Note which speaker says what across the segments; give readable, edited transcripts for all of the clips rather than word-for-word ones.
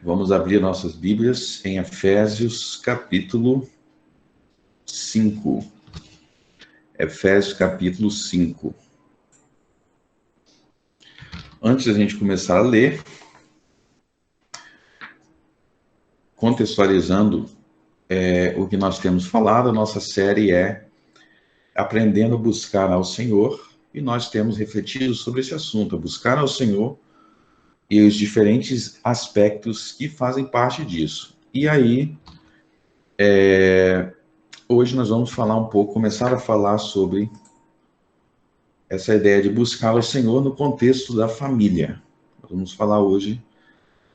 Speaker 1: Vamos abrir nossas Bíblias em Efésios capítulo 5. Efésios capítulo 5. Antes da gente começar a ler, contextualizando o que nós temos falado, a nossa série é Aprendendo a Buscar ao Senhor, e nós temos refletido sobre esse assunto, buscar ao Senhor e os diferentes aspectos que fazem parte disso. E aí, hoje nós vamos falar um pouco, começar a falar sobre essa ideia de buscar ao Senhor no contexto da família. Nós vamos falar hoje,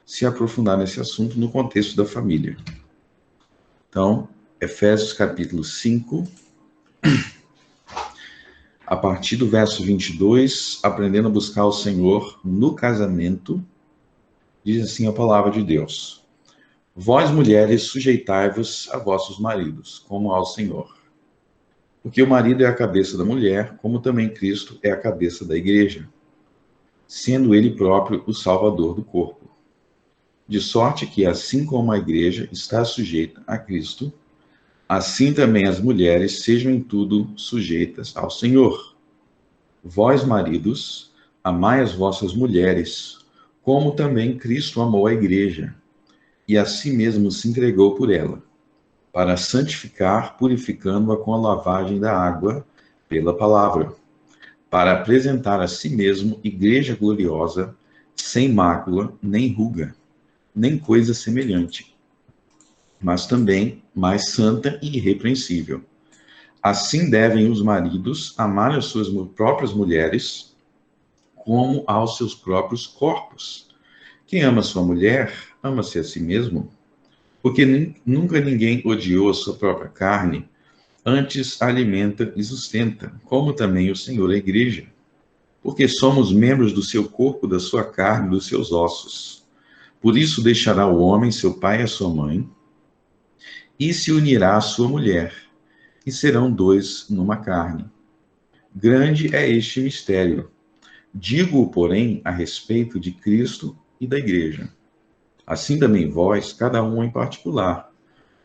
Speaker 1: se aprofundar nesse assunto no contexto da família. Então, Efésios capítulo 5, a partir do verso 22, aprendendo a buscar o Senhor no casamento, diz assim a palavra de Deus: Vós, mulheres, sujeitai-vos a vossos maridos, como ao Senhor. Porque o marido é a cabeça da mulher, como também Cristo é a cabeça da igreja, sendo ele próprio o salvador do corpo. De sorte que, assim como a igreja está sujeita a Cristo, assim também as mulheres sejam em tudo sujeitas ao Senhor. Vós, maridos, amai as vossas mulheres, como também Cristo amou a igreja, e a si mesmo se entregou por ela, para santificar, purificando-a com a lavagem da água pela palavra, para apresentar a si mesmo igreja gloriosa, sem mácula, nem ruga, nem coisa semelhante, mas também mais santa e irrepreensível. Assim devem os maridos amar as suas próprias mulheres, como aos seus próprios corpos. Quem ama sua mulher, ama-se a si mesmo, porque nunca ninguém odiou a sua própria carne, antes a alimenta e sustenta, como também o Senhor a igreja, porque somos membros do seu corpo, da sua carne, dos seus ossos. Por isso deixará o homem seu pai e a sua mãe, e se unirá à sua mulher, e serão dois numa carne. Grande é este mistério. Digo-o, porém, a respeito de Cristo e da igreja. Assim também vós, cada um em particular,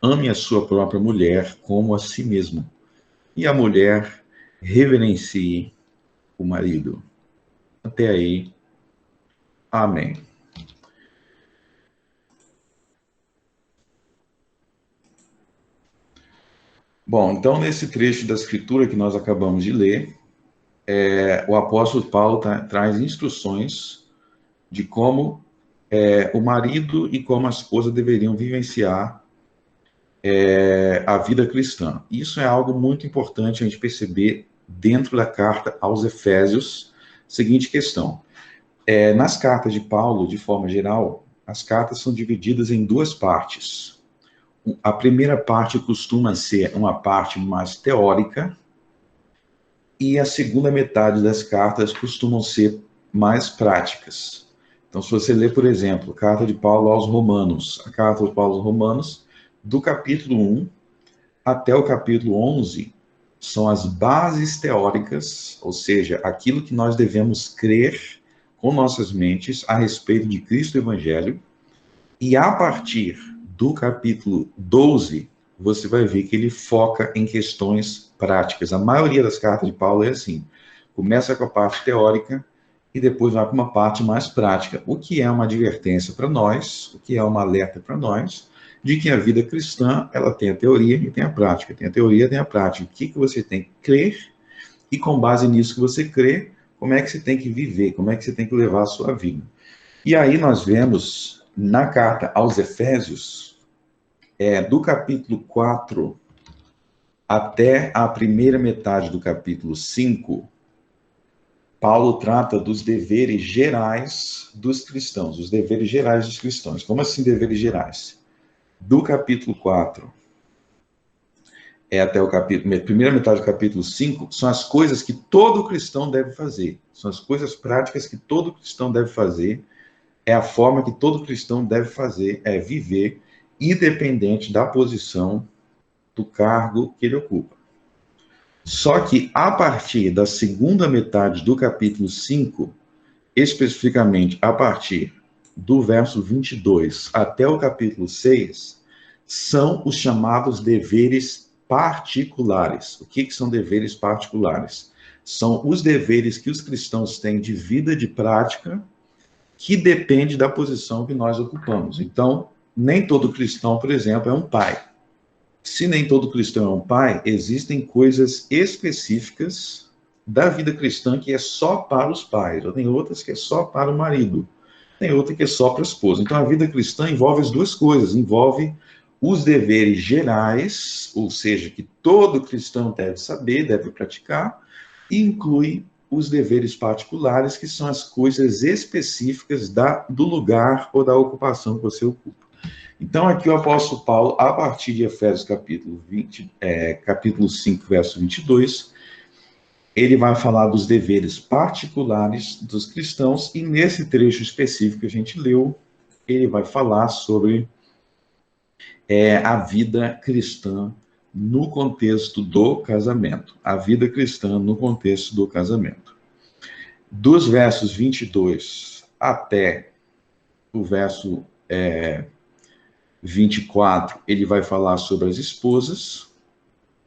Speaker 1: ame a sua própria mulher como a si mesmo, e a mulher reverencie o marido. Até aí. Amém. Bom, então nesse trecho da Escritura que nós acabamos de ler, o apóstolo Paulo traz instruções de como o marido e como a esposa deveriam vivenciar a vida cristã. Isso é algo muito importante a gente perceber dentro da carta aos Efésios. Seguinte questão: nas cartas de Paulo, de forma geral, as cartas são divididas em duas partes. A primeira parte costuma ser uma parte mais teórica, e a segunda metade das cartas costumam ser mais práticas. Então, se você ler, por exemplo, a carta de Paulo aos Romanos, a carta de Paulo aos Romanos, do capítulo 1 até o capítulo 11, são as bases teóricas, ou seja, aquilo que nós devemos crer com nossas mentes a respeito de Cristo e Evangelho, e a partir do capítulo 12, você vai ver que ele foca em questões práticas. A maioria das cartas de Paulo é assim: começa com a parte teórica e depois vai para uma parte mais prática, o que é uma advertência para nós, o que é uma alerta para nós, de que a vida cristã, ela tem a teoria e tem a prática. Tem a teoria e tem a prática. O que você tem que crer, e com base nisso que você crê, como é que você tem que viver, como é que você tem que levar a sua vida. E aí nós vemos na carta aos Efésios, do capítulo 4 até a primeira metade do capítulo 5, Paulo trata dos deveres gerais dos cristãos, os deveres gerais dos cristãos. Como assim deveres gerais? Do capítulo 4 até a primeira metade do capítulo 5, são as coisas que todo cristão deve fazer. São as coisas práticas que todo cristão deve fazer. É a forma que todo cristão deve fazer, viver, independente da posição, do cargo que ele ocupa. Só que, a partir da segunda metade do capítulo 5, especificamente a partir do verso 22 até o capítulo 6, são os chamados deveres particulares. O que são deveres particulares? São os deveres que os cristãos têm de vida, de prática, que depende da posição que nós ocupamos. Então, nem todo cristão, por exemplo, é um pai. Se nem todo cristão é um pai, existem coisas específicas da vida cristã que é só para os pais, ou tem outras que é só para o marido, tem outra que é só para a esposa. Então, a vida cristã envolve as duas coisas, envolve os deveres gerais, ou seja, que todo cristão deve saber, deve praticar, e inclui os deveres particulares, que são as coisas específicas do lugar ou da ocupação que você ocupa. Então, aqui o apóstolo Paulo, a partir de Efésios capítulo 5, verso 22, ele vai falar dos deveres particulares dos cristãos, e nesse trecho específico que a gente leu, ele vai falar sobre a vida cristã no contexto do casamento. A vida cristã no contexto do casamento. Dos versos 22 até o verso 24, ele vai falar sobre as esposas.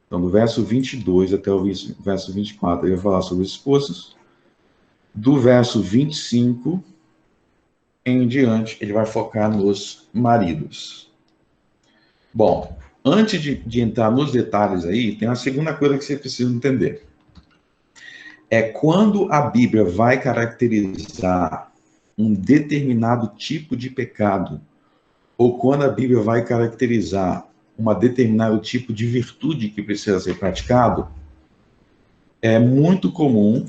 Speaker 1: Então, do verso 22 até o verso 24, ele vai falar sobre as esposas. Do verso 25 em diante, ele vai focar nos maridos. Bom, antes de entrar nos detalhes aí, tem uma segunda coisa que você precisa entender. É quando a Bíblia vai caracterizar um determinado tipo de pecado, ou quando a Bíblia vai caracterizar um determinado tipo de virtude que precisa ser praticado, é muito comum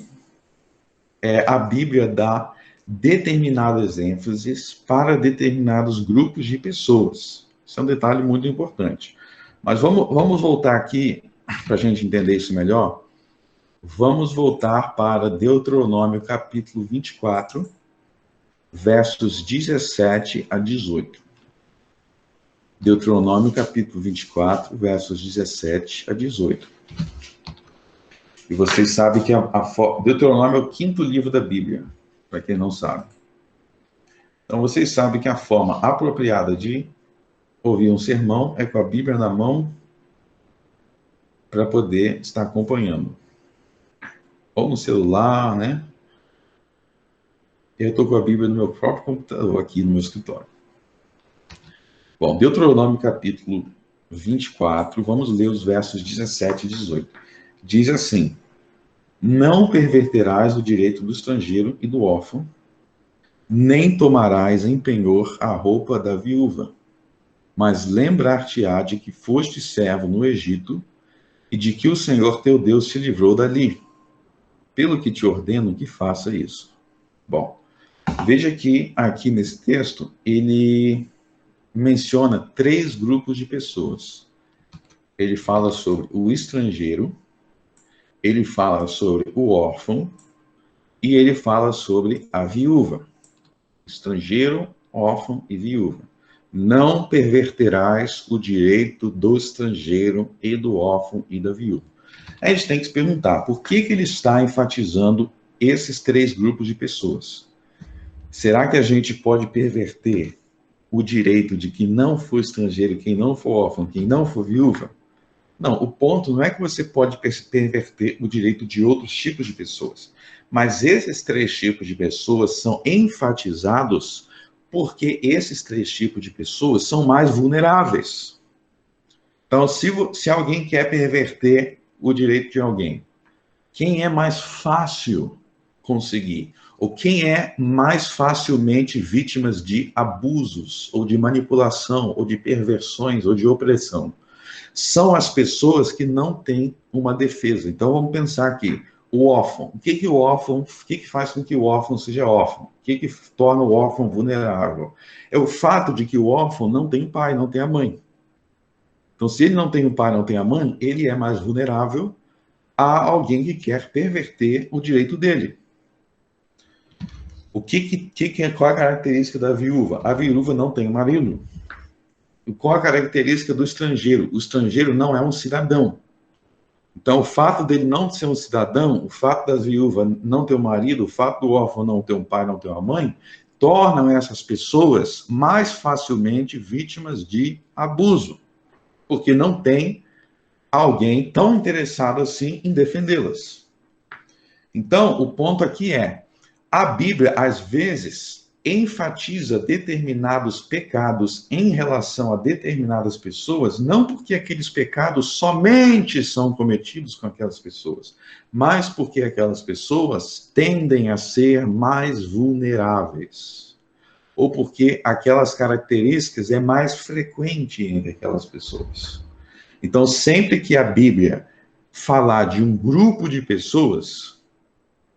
Speaker 1: a Bíblia dar determinadas ênfases para determinados grupos de pessoas. Isso é um detalhe muito importante. Mas vamos voltar aqui, para a gente entender isso melhor. Vamos voltar para Deuteronômio capítulo 24, versos 17 a 18. Deuteronômio capítulo 24, versos 17 a 18. E vocês sabem que Deuteronômio é o 5º livro da Bíblia, para quem não sabe. Então vocês sabem que a forma apropriada de ouvir um sermão é com a Bíblia na mão, para poder estar acompanhando. Ou no celular, né? Eu estou com a Bíblia no meu próprio computador, aqui no meu escritório. Bom, Deuteronômio capítulo 24, vamos ler os versos 17 e 18. Diz assim: não perverterás o direito do estrangeiro e do órfão, nem tomarás em penhor a roupa da viúva, mas lembrar-te-á de que foste servo no Egito, e de que o Senhor teu Deus te livrou dali, pelo que te ordeno que faça isso. Bom, veja que aqui nesse texto, ele menciona 3 grupos de pessoas. Ele fala sobre o estrangeiro, ele fala sobre o órfão, e ele fala sobre a viúva. Estrangeiro, órfão e viúva. Não perverterás o direito do estrangeiro e do órfão e da viúva. A gente tem que se perguntar, por que ele está enfatizando esses 3 grupos de pessoas? Será que a gente pode perverter o direito de quem não for estrangeiro, quem não for órfão, quem não for viúva? Não, o ponto não é que você pode perverter o direito de outros tipos de pessoas, mas esses 3 tipos de pessoas são enfatizados porque esses 3 tipos de pessoas são mais vulneráveis. Então, se alguém quer perverter o direito de alguém, quem é mais fácil conseguir? Ou quem é mais facilmente vítimas de abusos, ou de manipulação, ou de perversões, ou de opressão? São as pessoas que não têm uma defesa. Então, vamos pensar aqui. O órfão. O que faz com que o órfão seja órfão? O que torna o órfão vulnerável? É o fato de que o órfão não tem pai, não tem a mãe. Então, se ele não tem o pai, não tem a mãe, ele é mais vulnerável a alguém que quer perverter o direito dele. Qual é a característica da viúva? A viúva não tem marido. Qual a característica do estrangeiro? O estrangeiro não é um cidadão. Então, o fato dele não ser um cidadão, o fato da viúva não ter um marido, o fato do órfão não ter um pai, não ter uma mãe, tornam essas pessoas mais facilmente vítimas de abuso, porque não tem alguém tão interessado assim em defendê-las. Então, o ponto aqui é, a Bíblia, às vezes, enfatiza determinados pecados em relação a determinadas pessoas, não porque aqueles pecados somente são cometidos com aquelas pessoas, mas porque aquelas pessoas tendem a ser mais vulneráveis, ou porque aquelas características é mais frequente entre aquelas pessoas. Então, sempre que a Bíblia falar de um grupo de pessoas,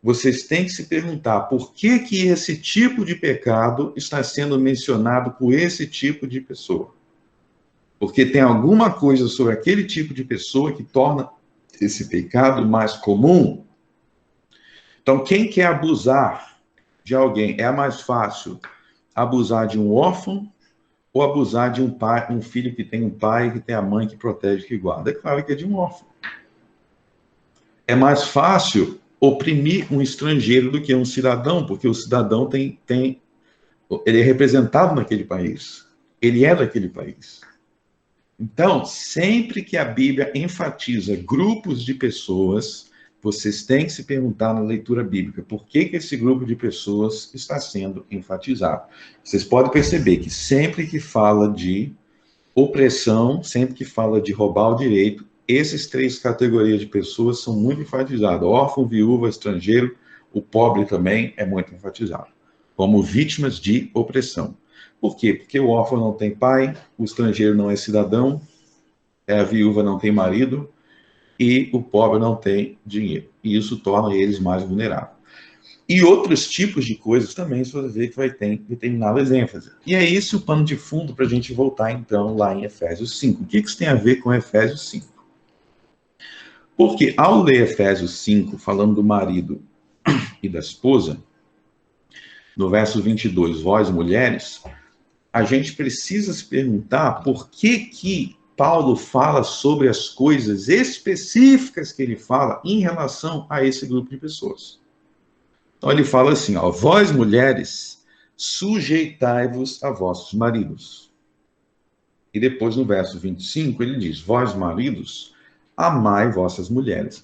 Speaker 1: vocês têm que se perguntar por que que esse tipo de pecado está sendo mencionado por esse tipo de pessoa. Porque tem alguma coisa sobre aquele tipo de pessoa que torna esse pecado mais comum. Então, quem quer abusar de alguém, é mais fácil abusar de um órfão ou abusar de um pai, um filho que tem um pai, que tem a mãe que protege, que guarda? É claro que é de um órfão. É mais fácil oprimir um estrangeiro do que um cidadão, porque o cidadão ele é representado naquele país, ele é daquele país. Então, sempre que a Bíblia enfatiza grupos de pessoas, vocês têm que se perguntar na leitura bíblica, por que que esse grupo de pessoas está sendo enfatizado? Vocês podem perceber que sempre que fala de opressão, sempre que fala de roubar o direito, essas três categorias de pessoas são muito enfatizadas. Órfão, viúva, estrangeiro, o pobre também é muito enfatizado, como vítimas de opressão. Por quê? Porque o órfão não tem pai, o estrangeiro não é cidadão, a viúva não tem marido e o pobre não tem dinheiro. E isso torna eles mais vulneráveis. E outros tipos de coisas também, você vai ver que vai ter determinadas ênfases. E é esse o pano de fundo para a gente voltar, então, lá em Efésios 5. O que isso tem a ver com Efésios 5? Porque ao ler Efésios 5, falando do marido e da esposa, no verso 22, vós mulheres, a gente precisa se perguntar por que Paulo fala sobre as coisas específicas que ele fala em relação a esse grupo de pessoas. Então ele fala assim, ó, vós mulheres, sujeitai-vos a vossos maridos. E depois no verso 25 ele diz, vós maridos, amai vossas mulheres.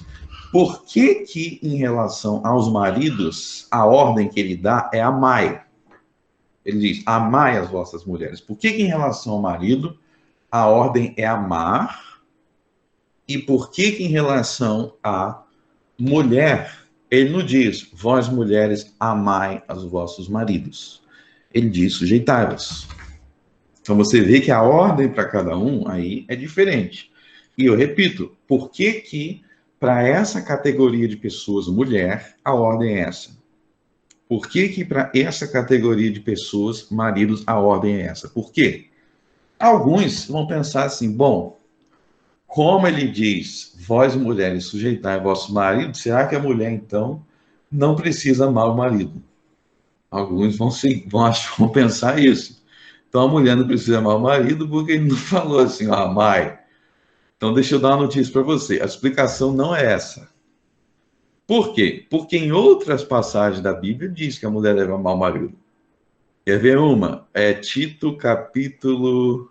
Speaker 1: Por que que em relação aos maridos, a ordem que ele dá é amai? Ele diz, amai as vossas mulheres. Por que que em relação ao marido, a ordem é amar? E por que que em relação à mulher, ele não diz, vós mulheres, amai os vossos maridos. Ele diz, sujeitai-vos. Então você vê que a ordem para cada um aí é diferente. E eu repito, por que que para essa categoria de pessoas, mulher, a ordem é essa? Por que que para essa categoria de pessoas, maridos, a ordem é essa? Por quê? Alguns vão pensar assim, bom, como ele diz, vós mulheres sujeitai vosso marido, será que a mulher então não precisa amar o marido? Alguns vão pensar isso. Então a mulher não precisa amar o marido porque ele não falou assim, ó, amai. Então deixa eu dar uma notícia para você. A explicação não é essa. Por quê? Porque em outras passagens da Bíblia diz que a mulher deve amar o marido. Quer ver uma? É Tito capítulo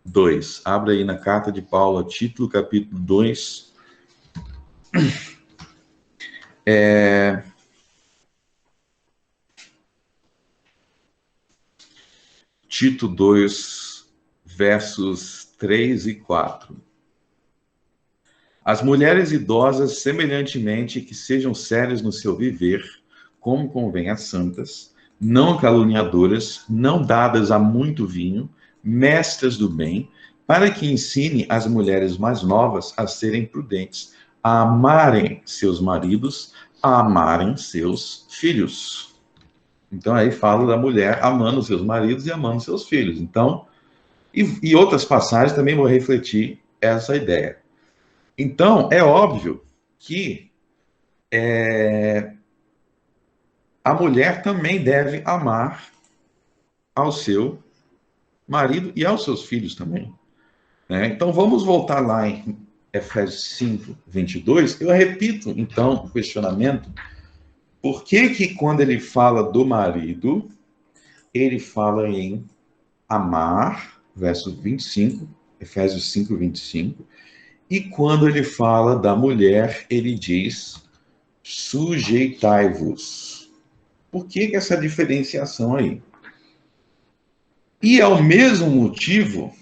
Speaker 1: 2. Abre aí na carta de Paulo, Tito capítulo 2. Tito 2, versos 3 e 4. As mulheres idosas, semelhantemente, que sejam sérias no seu viver, como convém às santas, não caluniadoras, não dadas a muito vinho, mestras do bem, para que ensine as mulheres mais novas a serem prudentes, a amarem seus maridos, a amarem seus filhos. Então aí fala da mulher amando seus maridos e amando seus filhos. Então, e outras passagens também vão refletir essa ideia. Então, é óbvio que a mulher também deve amar ao seu marido e aos seus filhos também. Né? Então, vamos voltar lá em Efésios 5, 22. Eu repito, então, o questionamento. Por que que quando ele fala do marido, ele fala em amar, verso 25, Efésios 5, 25, e quando ele fala da mulher, ele diz, sujeitai-vos. Por que essa diferenciação aí? E é o mesmo motivo,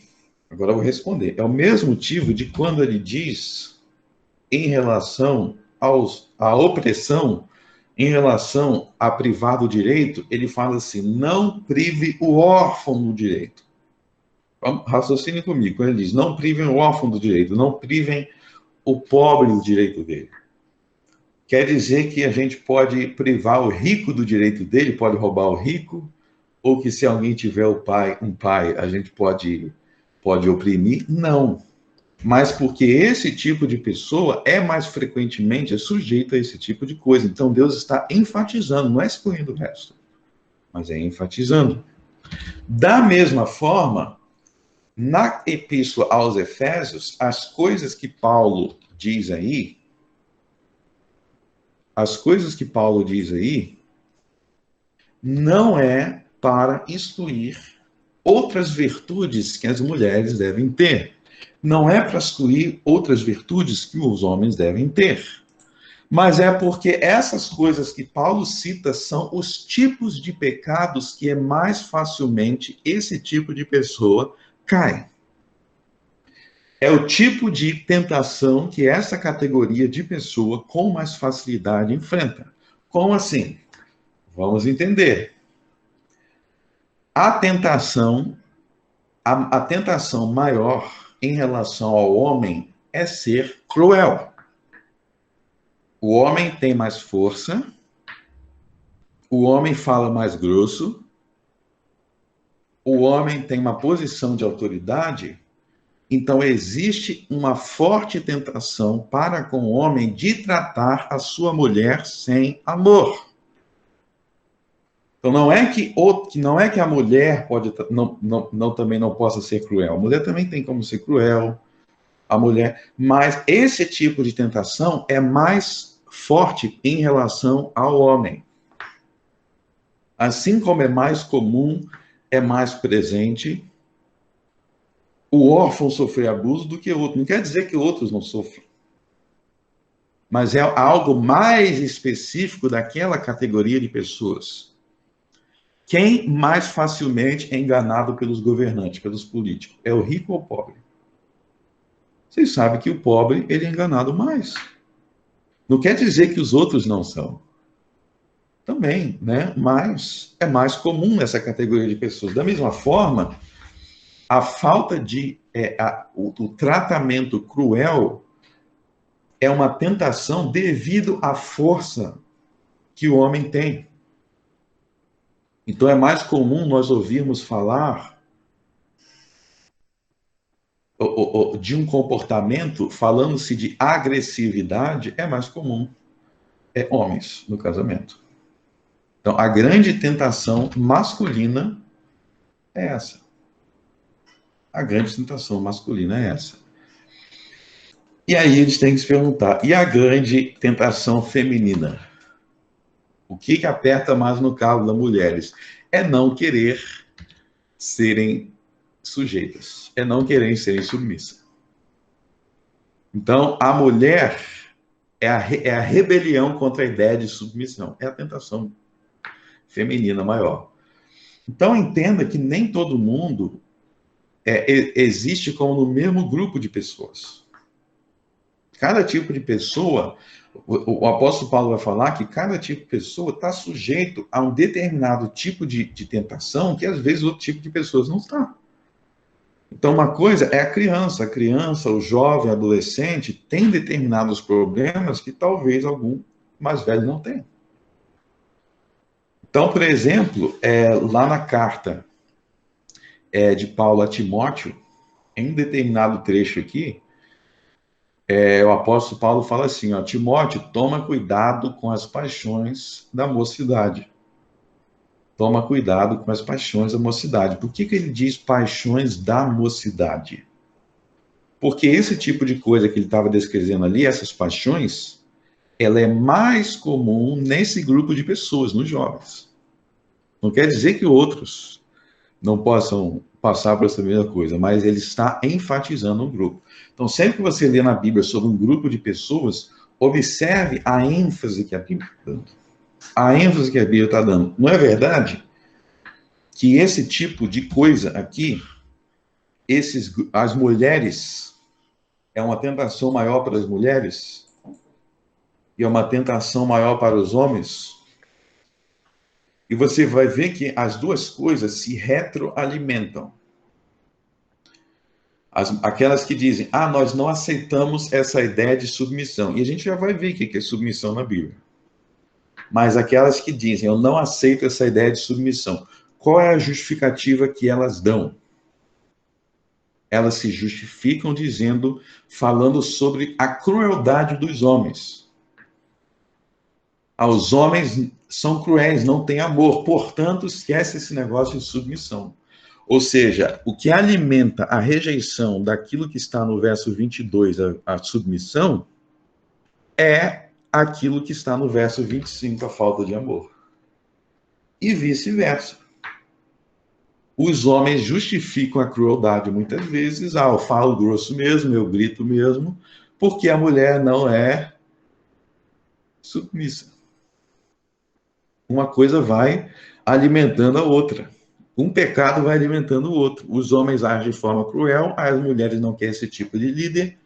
Speaker 1: agora eu vou responder, é o mesmo motivo de quando ele diz em relação à opressão, em relação a privar do direito, ele fala assim, não prive o órfão do direito. Raciocine comigo, quando ele diz, não privem o órfão do direito, não privem o pobre do direito dele. Quer dizer que a gente pode privar o rico do direito dele, pode roubar o rico, ou que se alguém tiver um pai, a gente pode oprimir? Não. Mas porque esse tipo de pessoa é mais frequentemente sujeito a esse tipo de coisa. Então Deus está enfatizando, não é excluindo o resto, mas é enfatizando. Da mesma forma, na epístola aos Efésios, as coisas que Paulo diz aí, não é para excluir outras virtudes que as mulheres devem ter. Não é para excluir outras virtudes que os homens devem ter. Mas é porque essas coisas que Paulo cita são os tipos de pecados que é mais facilmente esse tipo de pessoa cai. É o tipo de tentação que essa categoria de pessoa com mais facilidade enfrenta. Como assim? Vamos entender. A tentação maior em relação ao homem é ser cruel. O homem tem mais força, o homem fala mais grosso, o homem tem uma posição de autoridade, então existe uma forte tentação para com o homem de tratar a sua mulher sem amor. Então não é que a mulher também não possa ser cruel. A mulher também tem como ser cruel, a mulher, mas esse tipo de tentação é mais forte em relação ao homem. Assim como é mais comum, é mais presente o órfão sofrer abuso do que o outro. Não quer dizer que outros não sofram. Mas é algo mais específico daquela categoria de pessoas. Quem mais facilmente é enganado pelos governantes, pelos políticos? É o rico ou o pobre? Vocês sabem que o pobre, ele é enganado mais. Não quer dizer que os outros não são. Também, né? Mas é mais comum nessa categoria de pessoas. Da mesma forma, a falta de... o tratamento cruel é uma tentação devido à força que o homem tem. Então é mais comum nós ouvirmos falar de um comportamento, falando-se de agressividade, é mais comum homens no casamento. Então a grande tentação masculina é essa. A grande tentação masculina é essa. E aí eles têm que se perguntar, e a grande tentação feminina? O que aperta mais no calo das mulheres? É não querer serem sujeitas, é não querer serem submissas. Então, a mulher é a rebelião contra a ideia de submissão, é a tentação feminina maior. Então, entenda que nem todo mundo existe como no mesmo grupo de pessoas. Cada tipo de pessoa, o apóstolo Paulo vai falar que cada tipo de pessoa está sujeito a um determinado tipo de tentação que às vezes outro tipo de pessoas não está. Então, uma coisa é a criança, o jovem, o adolescente tem determinados problemas que talvez algum mais velho não tenha. Então, por exemplo, lá na carta de Paulo a Timóteo, em um determinado trecho aqui, o apóstolo Paulo fala assim, ó, Timóteo, toma cuidado com as paixões da mocidade. Toma cuidado com as paixões da mocidade. Por que ele diz paixões da mocidade? Porque esse tipo de coisa que ele estava descrevendo ali, essas paixões, ela é mais comum nesse grupo de pessoas, nos jovens. Não quer dizer que outros não possam passar por essa mesma coisa, mas ele está enfatizando um grupo. Então, sempre que você lê na Bíblia sobre um grupo de pessoas, observe a ênfase que a Bíblia está dando. A ênfase que a Bíblia está dando. Não é verdade que esse tipo de coisa aqui, as mulheres, é uma tentação maior para as mulheres e é uma tentação maior para os homens? E você vai ver que as duas coisas se retroalimentam. Aquelas que dizem, nós não aceitamos essa ideia de submissão. E a gente já vai ver o que é submissão na Bíblia. Mas aquelas que dizem, eu não aceito essa ideia de submissão. Qual é a justificativa que elas dão? Elas se justificam falando sobre a crueldade dos homens. Os homens são cruéis, não têm amor, portanto, esquece esse negócio de submissão. Ou seja, o que alimenta a rejeição daquilo que está no verso 22, a submissão, é aquilo que está no verso 25, a falta de amor. E vice-versa. Os homens justificam a crueldade muitas vezes, eu falo grosso mesmo, eu grito mesmo, porque a mulher não é submissa. Uma coisa vai alimentando a outra. Um pecado vai alimentando o outro. Os homens agem de forma cruel, as mulheres não querem esse tipo de líder,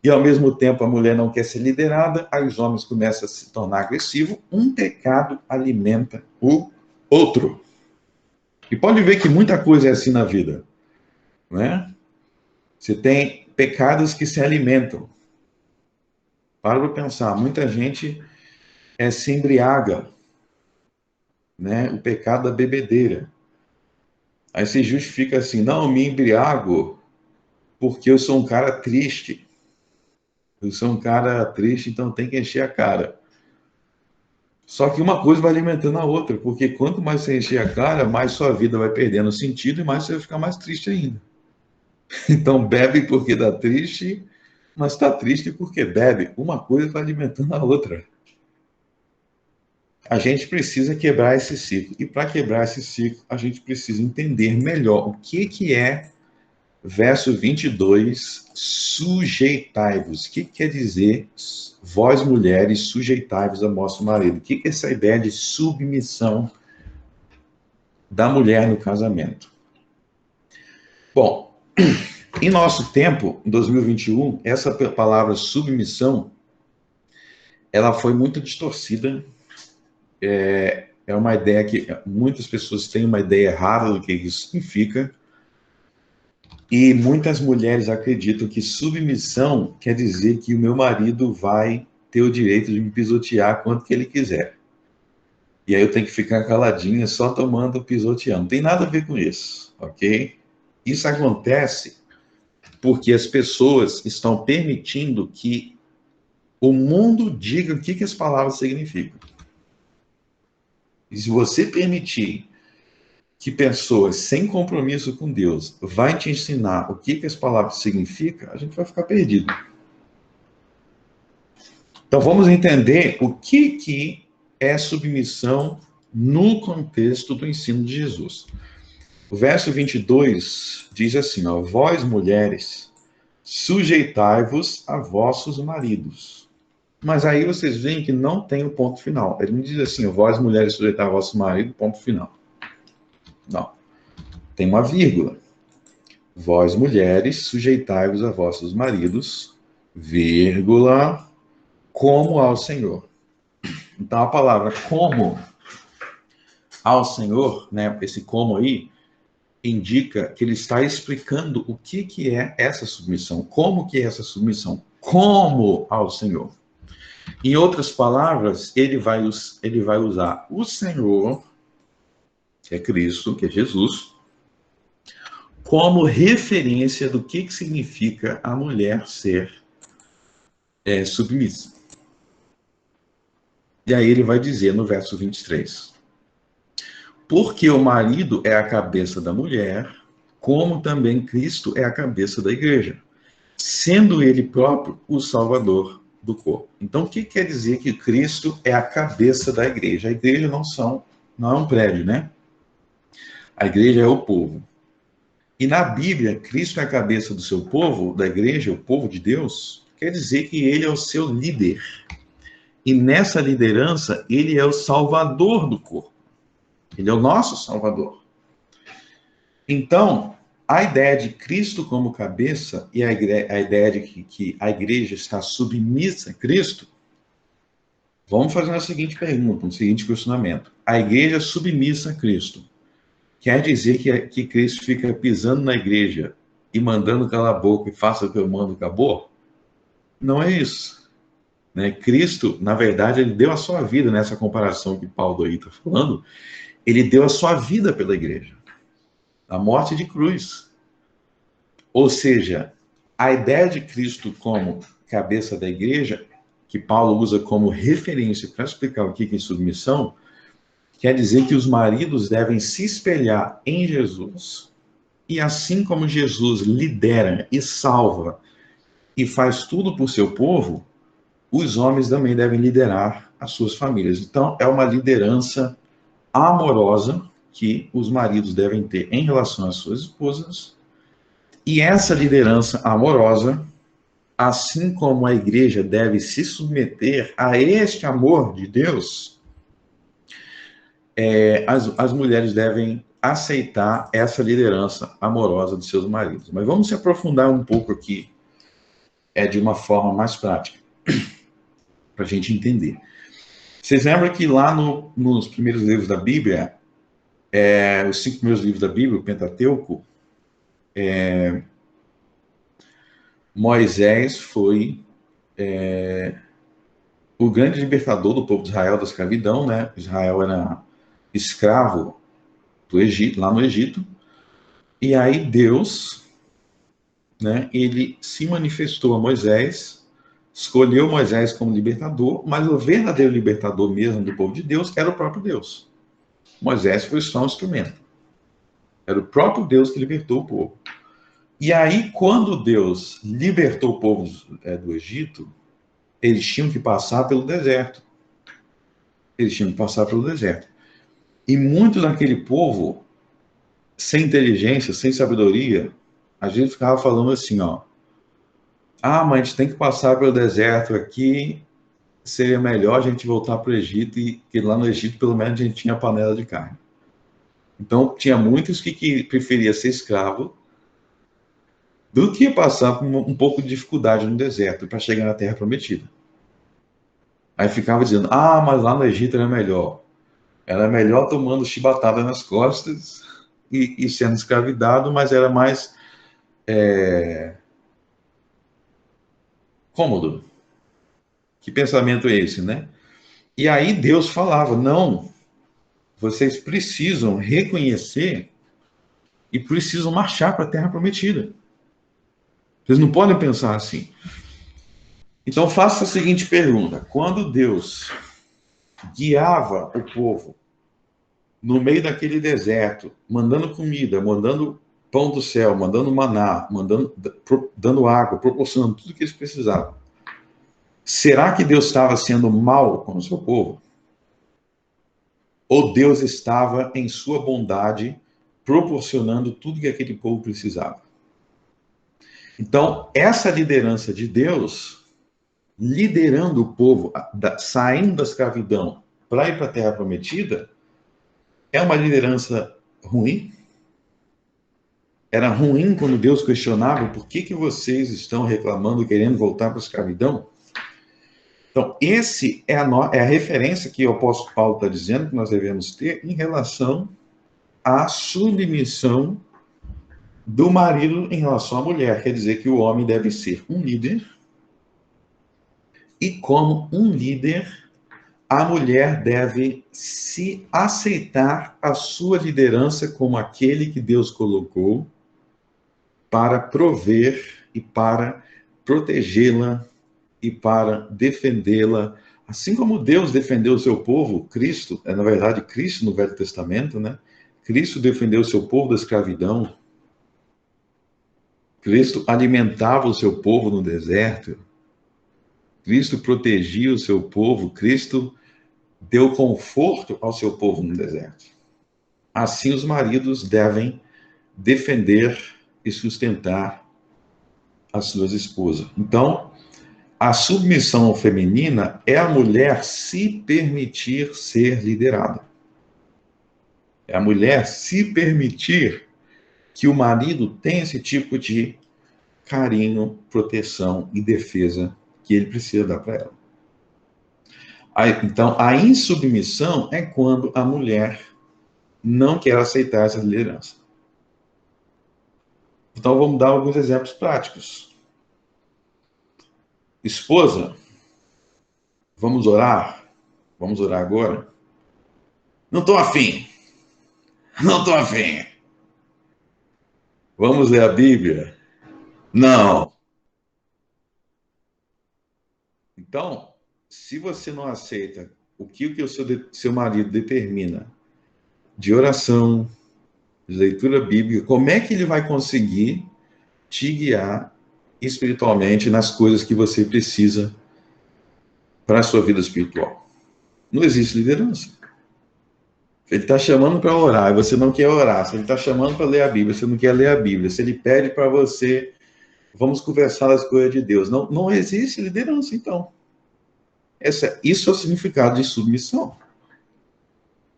Speaker 1: e ao mesmo tempo a mulher não quer ser liderada, aí os homens começam a se tornar agressivos. Um pecado alimenta o outro. E pode ver que muita coisa é assim na vida, né? Você tem pecados que se alimentam. Para pensar, muita gente se embriaga, né? O pecado da bebedeira. Aí se justifica assim, não, eu me embriago porque eu sou um cara triste. Eu sou um cara triste, então tem que encher a cara. Só que uma coisa vai alimentando a outra, porque quanto mais você encher a cara, mais sua vida vai perdendo sentido e mais você vai ficar mais triste ainda. Então bebe porque dá triste, mas está triste porque bebe. Uma coisa vai alimentando a outra. A gente precisa quebrar esse ciclo. E para quebrar esse ciclo, a gente precisa entender melhor o que é verso 22, sujeitai-vos. O que quer dizer, vós mulheres, sujeitai-vos a vosso marido? O que é essa ideia de submissão da mulher no casamento? Bom, em nosso tempo, em 2021, essa palavra submissão, ela foi muito distorcida. É uma ideia que muitas pessoas têm uma ideia errada do que isso significa. E muitas mulheres acreditam que submissão quer dizer que o meu marido vai ter o direito de me pisotear quanto que ele quiser. E aí eu tenho que ficar caladinha só tomando pisoteando. Não tem nada a ver com isso, ok? Isso acontece porque as pessoas estão permitindo que o mundo diga o que as palavras significam. E se você permitir que pessoas sem compromisso com Deus vai te ensinar o que as palavras significam, a gente vai ficar perdido. Então vamos entender o que é submissão no contexto do ensino de Jesus. O verso 22 diz assim, vós mulheres, sujeitai-vos a vossos maridos. Mas aí vocês veem que não tem o ponto final. Ele não diz assim, vós mulheres, sujeitai-vos a vosso marido, ponto final. Não. Tem uma vírgula. Vós, mulheres, sujeitai-vos a vossos maridos, vírgula, como ao Senhor. Então, a palavra como ao Senhor, né, esse como aí, indica que ele está explicando o que é essa submissão. Como que é essa submissão? Como ao Senhor. Em outras palavras, ele vai usar o Senhor, que é Cristo, que é Jesus, como referência do que significa a mulher ser submissa. E aí ele vai dizer no verso 23, porque o marido é a cabeça da mulher, como também Cristo é a cabeça da igreja, sendo ele próprio o salvador do corpo. Então, o que quer dizer que Cristo é a cabeça da igreja? A igreja não é um prédio, né? A igreja é o povo. E na Bíblia, Cristo é a cabeça do seu povo, da igreja, o povo de Deus, quer dizer que ele é o seu líder. E nessa liderança, ele é o salvador do corpo. Ele é o nosso salvador. Então, a ideia de Cristo como cabeça e a ideia de que a igreja está submissa a Cristo, vamos fazer a seguinte pergunta, um seguinte questionamento. A igreja submissa a Cristo quer dizer que Cristo fica pisando na igreja e mandando calar a boca e faça o que eu mando, acabou? Não é isso. Né? Cristo, na verdade, ele deu a sua vida nessa comparação que Paulo aí está falando. Ele deu a sua vida pela igreja. A morte de cruz. Ou seja, a ideia de Cristo como cabeça da igreja, que Paulo usa como referência para explicar o que é submissão, quer dizer que os maridos devem se espelhar em Jesus, e assim como Jesus lidera e salva e faz tudo por seu povo, os homens também devem liderar as suas famílias. Então, é uma liderança amorosa que os maridos devem ter em relação às suas esposas, e essa liderança amorosa, assim como a igreja deve se submeter a este amor de Deus, as mulheres devem aceitar essa liderança amorosa de seus maridos. Mas vamos se aprofundar um pouco aqui, de uma forma mais prática, para a gente entender. Vocês lembram que lá nos primeiros livros da Bíblia, os 5 primeiros livros da Bíblia, o Pentateuco, Moisés foi o grande libertador do povo de Israel da escravidão, né? Israel era escravo do Egito, lá no Egito, e aí Deus, né, ele se manifestou a Moisés, escolheu Moisés como libertador, mas o verdadeiro libertador mesmo do povo de Deus era o próprio Deus. Moisés foi só um instrumento. Era o próprio Deus que libertou o povo. E aí, quando Deus libertou o povo do Egito, eles tinham que passar pelo deserto. Eles tinham que passar pelo deserto. E muito daquele povo, sem inteligência, sem sabedoria, a gente ficava falando assim, ó, mas a gente tem que passar pelo deserto aqui, seria melhor a gente voltar para o Egito, e que lá no Egito, pelo menos, a gente tinha panela de carne. Então, tinha muitos que preferiam ser escravo do que passar por um pouco de dificuldade no deserto para chegar na Terra Prometida. Aí ficava dizendo, mas lá no Egito era melhor. Era melhor tomando chibatada nas costas e sendo escravidado, mas era mais cômodo. Que pensamento é esse, né? E aí Deus falava, não, vocês precisam reconhecer e precisam marchar para a Terra Prometida. Vocês não podem pensar assim. Então faça a seguinte pergunta, quando Deus guiava o povo no meio daquele deserto, mandando comida, mandando pão do céu, mandando maná, dando água, proporcionando tudo que eles precisavam, será que Deus estava sendo mal com o seu povo? Ou Deus estava, em sua bondade, proporcionando tudo que aquele povo precisava? Então, essa liderança de Deus, liderando o povo, saindo da escravidão para ir para a Terra Prometida, é uma liderança ruim? Era ruim quando Deus questionava por que vocês estão reclamando, querendo voltar para a escravidão? Então, esse é a referência que o apóstolo Paulo está dizendo que nós devemos ter em relação à submissão do marido em relação à mulher. Quer dizer que o homem deve ser um líder e, como um líder, a mulher deve se aceitar a sua liderança como aquele que Deus colocou para prover e para protegê-la e para defendê-la, assim como Deus defendeu o seu povo, Cristo, na verdade, Cristo no Velho Testamento, né? Cristo defendeu o seu povo da escravidão, Cristo alimentava o seu povo no deserto, Cristo protegia o seu povo, Cristo deu conforto ao seu povo no deserto. assim os maridos devem defender e sustentar as suas esposas. Então, a submissão feminina é a mulher se permitir ser liderada. É a mulher se permitir que o marido tenha esse tipo de carinho, proteção e defesa que ele precisa dar para ela. Então, a insubmissão é quando a mulher não quer aceitar essa liderança. Então, vamos dar alguns exemplos práticos. Esposa, vamos orar? Vamos orar agora? Não estou afim. Não estou afim. Vamos ler a Bíblia? Não. Então, se você não aceita o que o seu marido determina de oração, de leitura bíblica, como é que ele vai conseguir te guiar espiritualmente nas coisas que você precisa para a sua vida espiritual? Não existe liderança. Ele está chamando para orar e você não quer orar. Se ele está chamando para ler a Bíblia, você não quer ler a Bíblia. Se ele pede para você, vamos conversar as coisas de Deus. Não existe liderança, então. Isso é o significado de submissão.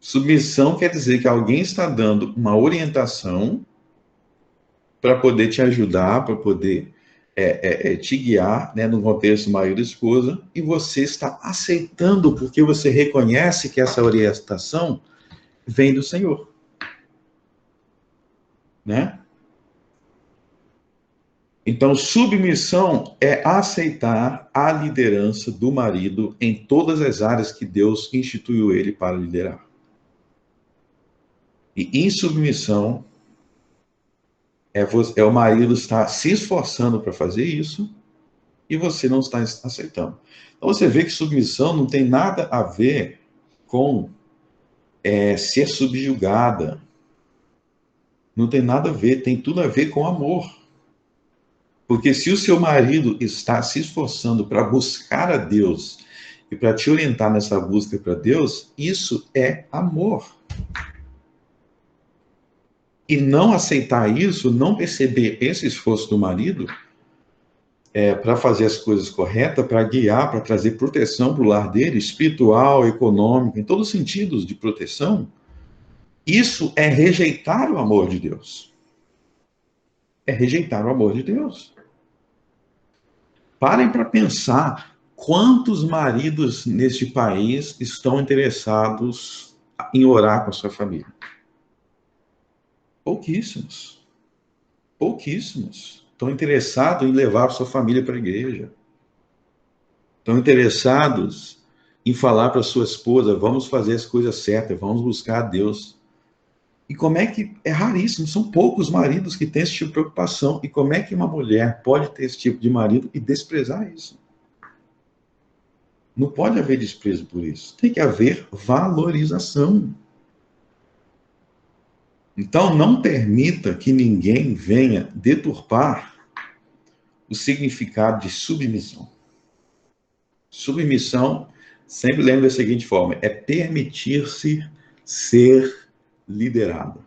Speaker 1: Submissão quer dizer que alguém está dando uma orientação para poder te ajudar, para poder te guiar, né, no contexto marido e esposa, e você está aceitando porque você reconhece que essa orientação vem do Senhor, né? Então, submissão é aceitar a liderança do marido em todas as áreas que Deus instituiu ele para liderar. E insubmissão é o marido estar se esforçando para fazer isso e você não está aceitando. Então, você vê que submissão não tem nada a ver com ser subjugada. Não tem nada a ver, tem tudo a ver com amor. Porque se o seu marido está se esforçando para buscar a Deus e para te orientar nessa busca para Deus, isso é amor. E não aceitar isso, não perceber esse esforço do marido para fazer as coisas corretas, para guiar, para trazer proteção para o lar dele, espiritual, econômico, em todos os sentidos de proteção, isso é rejeitar o amor de Deus. É rejeitar o amor de Deus. Parem para pensar quantos maridos neste país estão interessados em orar com a sua família. Pouquíssimos. Pouquíssimos. Estão interessados em levar a sua família para a igreja. Estão interessados em falar para a sua esposa, vamos fazer as coisas certas, vamos buscar a Deus. E como é que... É raríssimo, são poucos maridos que têm esse tipo de preocupação. E como é que uma mulher pode ter esse tipo de marido e desprezar isso? Não pode haver desprezo por isso. Tem que haver valorização. Então, não permita que ninguém venha deturpar o significado de submissão. Submissão, sempre lembra da seguinte forma, é permitir-se ser liderado.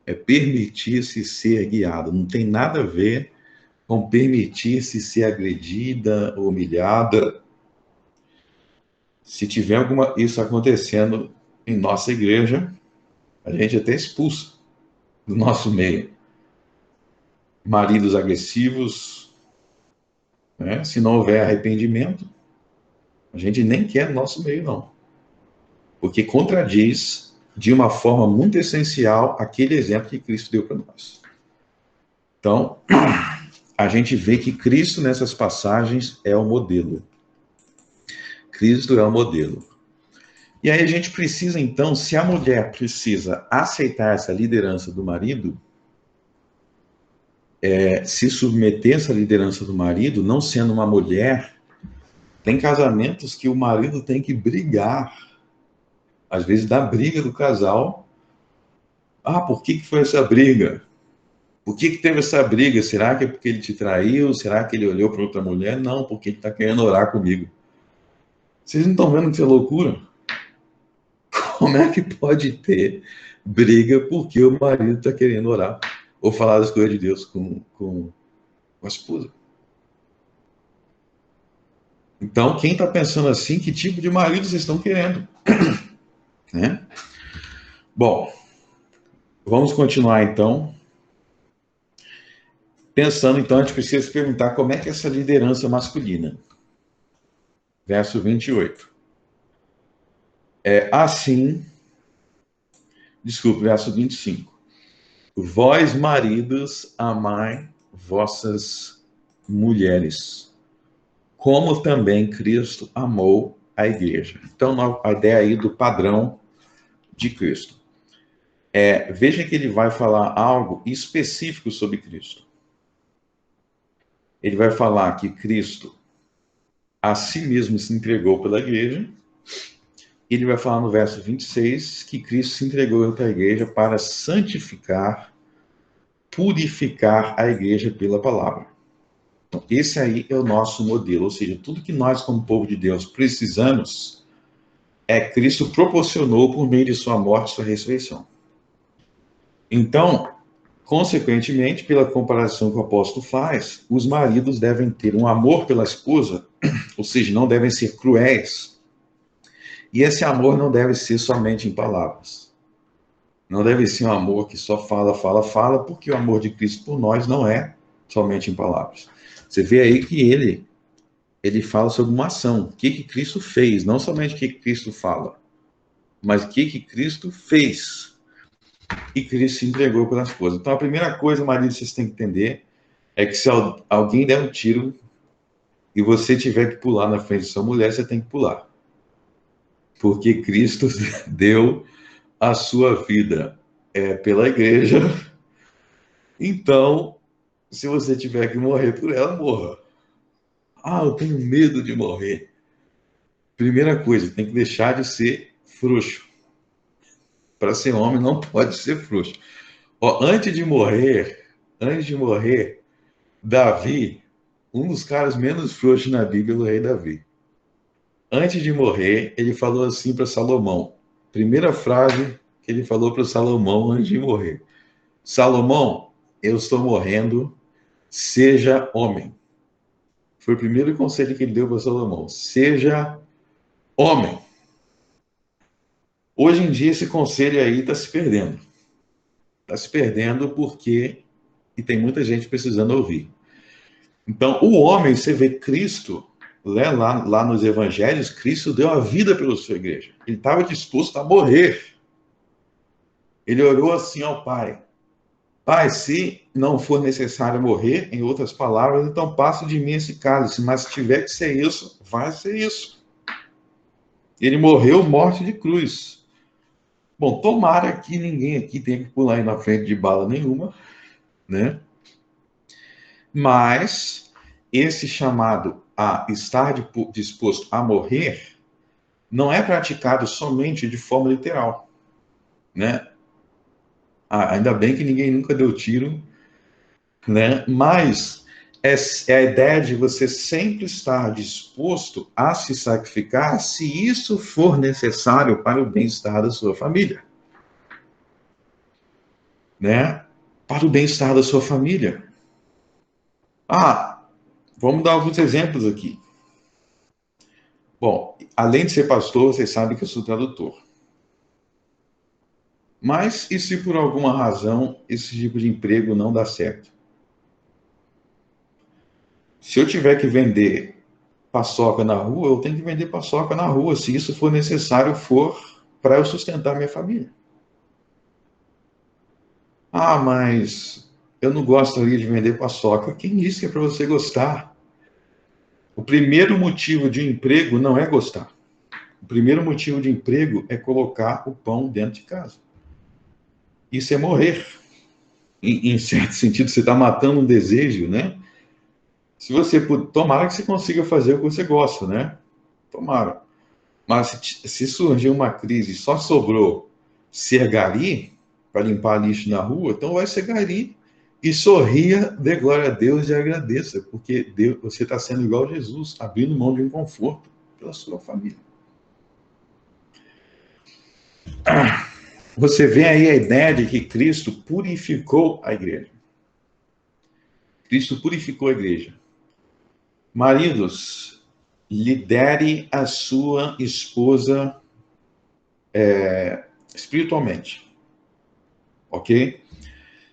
Speaker 1: É permitir-se ser guiado. Não tem nada a ver com permitir-se ser agredida, humilhada. Se tiver isso acontecendo em nossa igreja, a gente até expulsa do nosso meio. Maridos agressivos, né? Se não houver arrependimento, a gente nem quer no nosso meio, não. Porque contradiz, de uma forma muito essencial, aquele exemplo que Cristo deu para nós. Então, a gente vê que Cristo, nessas passagens, é o modelo. Cristo é o modelo. E aí a gente precisa, então, se a mulher precisa aceitar essa liderança do marido, se submeter a essa liderança do marido, não sendo uma mulher, tem casamentos que o marido tem que brigar, às vezes dá briga do casal. Ah, por que foi essa briga? Por que teve essa briga? Será que é porque ele te traiu? Será que ele olhou para outra mulher? Não, porque ele está querendo orar comigo. Vocês não estão vendo que isso é loucura? Como é que pode ter briga porque o marido está querendo orar ou falar das coisas de Deus com a esposa? Então, quem está pensando assim, que tipo de marido vocês estão querendo? Né? Bom, vamos continuar então. Pensando, então, a gente precisa se perguntar como é que é essa liderança masculina. Verso 28. Verso 25. Vós, maridos, amai vossas mulheres, como também Cristo amou a igreja. Então, a ideia aí do padrão de Cristo. Veja que ele vai falar algo específico sobre Cristo. Ele vai falar que Cristo a si mesmo se entregou pela igreja. Ele vai falar no verso 26 que Cristo se entregou para a igreja para santificar, purificar a igreja pela palavra. Então, esse aí é o nosso modelo, ou seja, tudo que nós, como povo de Deus, precisamos, Cristo proporcionou por meio de sua morte e sua ressurreição. Então, consequentemente, pela comparação que o apóstolo faz, os maridos devem ter um amor pela esposa, ou seja, não devem ser cruéis. E esse amor não deve ser somente em palavras. Não deve ser um amor que só fala, fala, fala, porque o amor de Cristo por nós não é somente em palavras. Você vê aí que ele fala sobre uma ação. O que Cristo fez, não somente o que Cristo fala, mas o que Cristo fez. E Cristo se entregou pelas coisas. Então, a primeira coisa, marido, vocês têm que entender é que se alguém der um tiro e você tiver que pular na frente de sua mulher, você tem que pular. Porque Cristo deu a sua vida pela igreja. Então, se você tiver que morrer por ela, morra. Ah, eu tenho medo de morrer. Primeira coisa, tem que deixar de ser frouxo. Para ser homem, não pode ser frouxo. Ó, antes de morrer, Davi, um dos caras menos frouxos na Bíblia, é o rei Davi. Antes de morrer, ele falou assim para Salomão. Primeira frase que ele falou para Salomão antes de morrer: Salomão, eu estou morrendo, seja homem. Foi o primeiro conselho que ele deu para Salomão: seja homem. Hoje em dia, esse conselho aí está se perdendo. Está se perdendo porque e tem muita gente precisando ouvir. Então, o homem, você vê Cristo, né, lá nos evangelhos, Cristo deu a vida pela sua igreja. Ele estava disposto a morrer. Ele orou assim ao Pai: Pai, se não for necessário morrer, em outras palavras, então passa de mim esse cálice, mas se tiver que ser isso, vai ser isso. Ele morreu morte de cruz. Bom, tomara que ninguém aqui tenha que pular aí na frente de bala nenhuma, né? Mas esse chamado a estar disposto a morrer não é praticado somente de forma literal, né? Ainda bem que ninguém nunca deu tiro, né? Mas é a ideia de você sempre estar disposto a se sacrificar se isso for necessário para o bem-estar da sua família, né? Para o bem-estar da sua família. Vamos dar alguns exemplos aqui. Bom, além de ser pastor, vocês sabem que eu sou tradutor. Mas e se por alguma razão esse tipo de emprego não dá certo? Se eu tiver que vender paçoca na rua, eu tenho que vender paçoca na rua, se isso for necessário, for para eu sustentar minha família. Mas eu não gostaria de vender paçoca. Quem disse que é para você gostar? O primeiro motivo de emprego não é gostar. O primeiro motivo de emprego é colocar o pão dentro de casa. Isso é morrer. Em certo sentido, você está matando um desejo, né? Se você tomara que você consiga fazer o que você gosta, né? Tomara. Mas se surgir uma crise e só sobrou ser gari para limpar lixo na rua, então vai ser gari e sorria, dê glória a Deus e agradeça, porque Deus, você está sendo igual a Jesus, abrindo mão de um conforto pela sua família. Você vê aí a ideia de que Cristo purificou a igreja. Cristo purificou a igreja. Maridos, lidere a sua esposa espiritualmente, ok?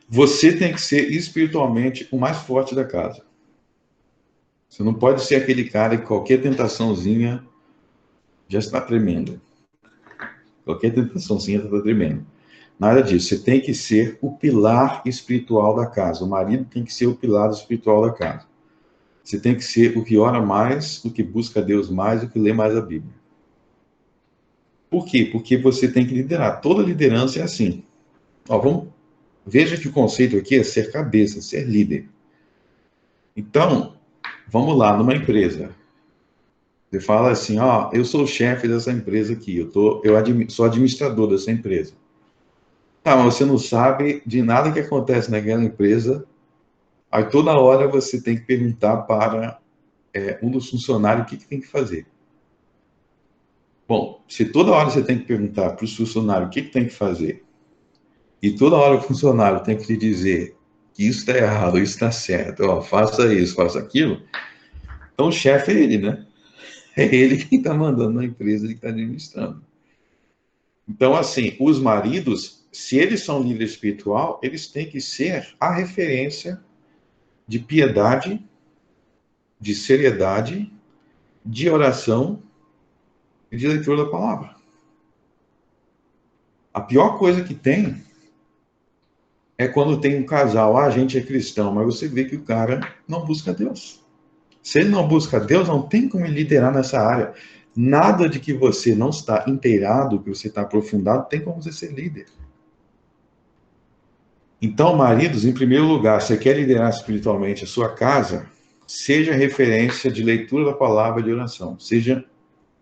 Speaker 1: Você tem que ser espiritualmente o mais forte da casa. Você não pode ser aquele cara que qualquer tentaçãozinha já está tremendo. Qualquer tentaçãozinha já está tremendo. Nada disso. Você tem que ser o pilar espiritual da casa. O marido tem que ser o pilar espiritual da casa. Você tem que ser o que ora mais, o que busca Deus mais, o que lê mais a Bíblia. Por quê? Porque você tem que liderar. Toda liderança é assim. Ó, veja que o conceito aqui é ser cabeça, ser líder. Então, vamos lá, numa empresa. Você fala assim, ó, eu sou o chefe dessa empresa aqui, sou administrador dessa empresa. Tá, mas você não sabe de nada que acontece naquela empresa. Aí toda hora você tem que perguntar para um dos funcionários o que tem que fazer. Bom, se toda hora você tem que perguntar para os funcionários o que tem que fazer, e toda hora o funcionário tem que lhe dizer que isso está errado, isso está certo, ó, faça isso, faça aquilo, então o chefe é ele, né? É ele quem está mandando na empresa, ele que está administrando. Então, assim, os maridos, se eles são líder espiritual, eles têm que ser a referência de piedade, de seriedade, de oração e de leitura da palavra. A pior coisa que tem é quando tem um casal, a gente é cristão, mas você vê que o cara não busca Deus. Se ele não busca Deus, não tem como ele liderar nessa área. Nada de que você não está inteirado, que você está aprofundado, tem como você ser líder. Então, maridos, em primeiro lugar, você quer liderar espiritualmente a sua casa, seja referência de leitura da palavra de oração. Seja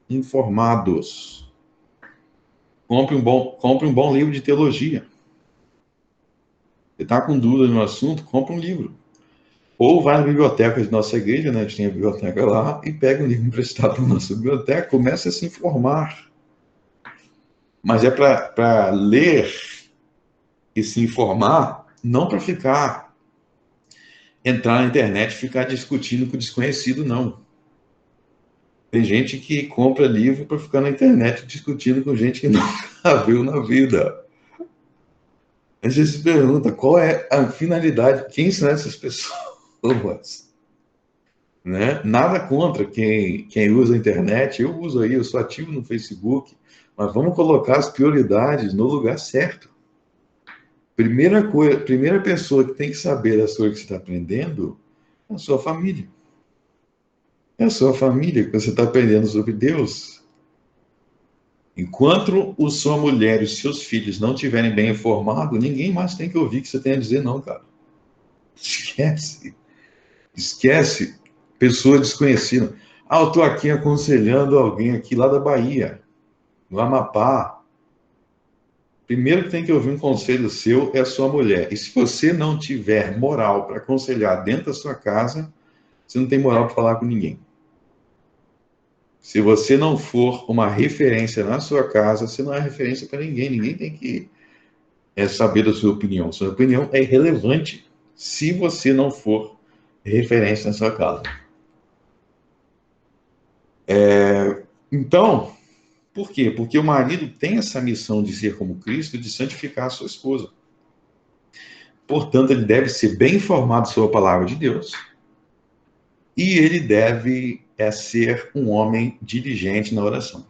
Speaker 1: informados. Compre um bom livro de teologia. Você está com dúvida no assunto, compre um livro. Ou vai na biblioteca de nossa igreja, né? A gente tem a biblioteca lá, e pega um livro emprestado da nossa biblioteca, começa a se informar. Mas é para ler e se informar, não para entrar na internet e ficar discutindo com o desconhecido, não. Tem gente que compra livro para ficar na internet discutindo com gente que nunca viu na vida. A gente se pergunta qual é a finalidade, quem são essas pessoas? Né? Nada contra quem usa a internet, eu uso aí, eu sou ativo no Facebook, mas vamos colocar as prioridades no lugar certo. Primeira pessoa que tem que saber das coisas que você está aprendendo é a sua família. É a sua família que você está aprendendo sobre Deus. Enquanto a sua mulher e os seus filhos não estiverem bem informados, ninguém mais tem que ouvir o que você tem a dizer, não, cara. Esquece. Esquece. Pessoa desconhecida. Ah, eu estou aqui aconselhando alguém aqui lá da Bahia, no Amapá. Primeiro que tem que ouvir um conselho seu é a sua mulher. E se você não tiver moral para aconselhar dentro da sua casa, você não tem moral para falar com ninguém. Se você não for uma referência na sua casa, você não é referência para ninguém. Ninguém tem que saber da sua opinião. Sua opinião é irrelevante se você não for referência na sua casa. Então, por quê? Porque o marido tem essa missão de ser como Cristo, de santificar a sua esposa. Portanto, ele deve ser bem informado sobre a palavra de Deus e ele deve ser um homem diligente na oração.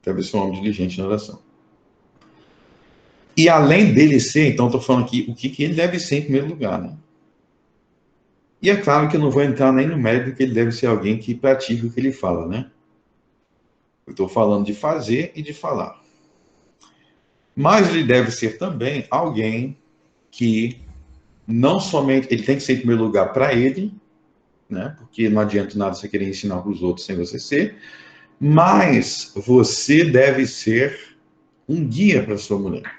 Speaker 1: Deve ser um homem diligente na oração. E além dele ser, então, estou falando aqui o que ele deve ser em primeiro lugar, né? E é claro que eu não vou entrar nem no mérito que ele deve ser alguém que pratica o que ele fala, né? Eu estou falando de fazer e de falar. Mas ele deve ser também alguém que não somente, ele tem que ser em primeiro lugar para ele, né? Porque não adianta nada você querer ensinar para os outros sem você ser, mas você deve ser um guia para sua mulher.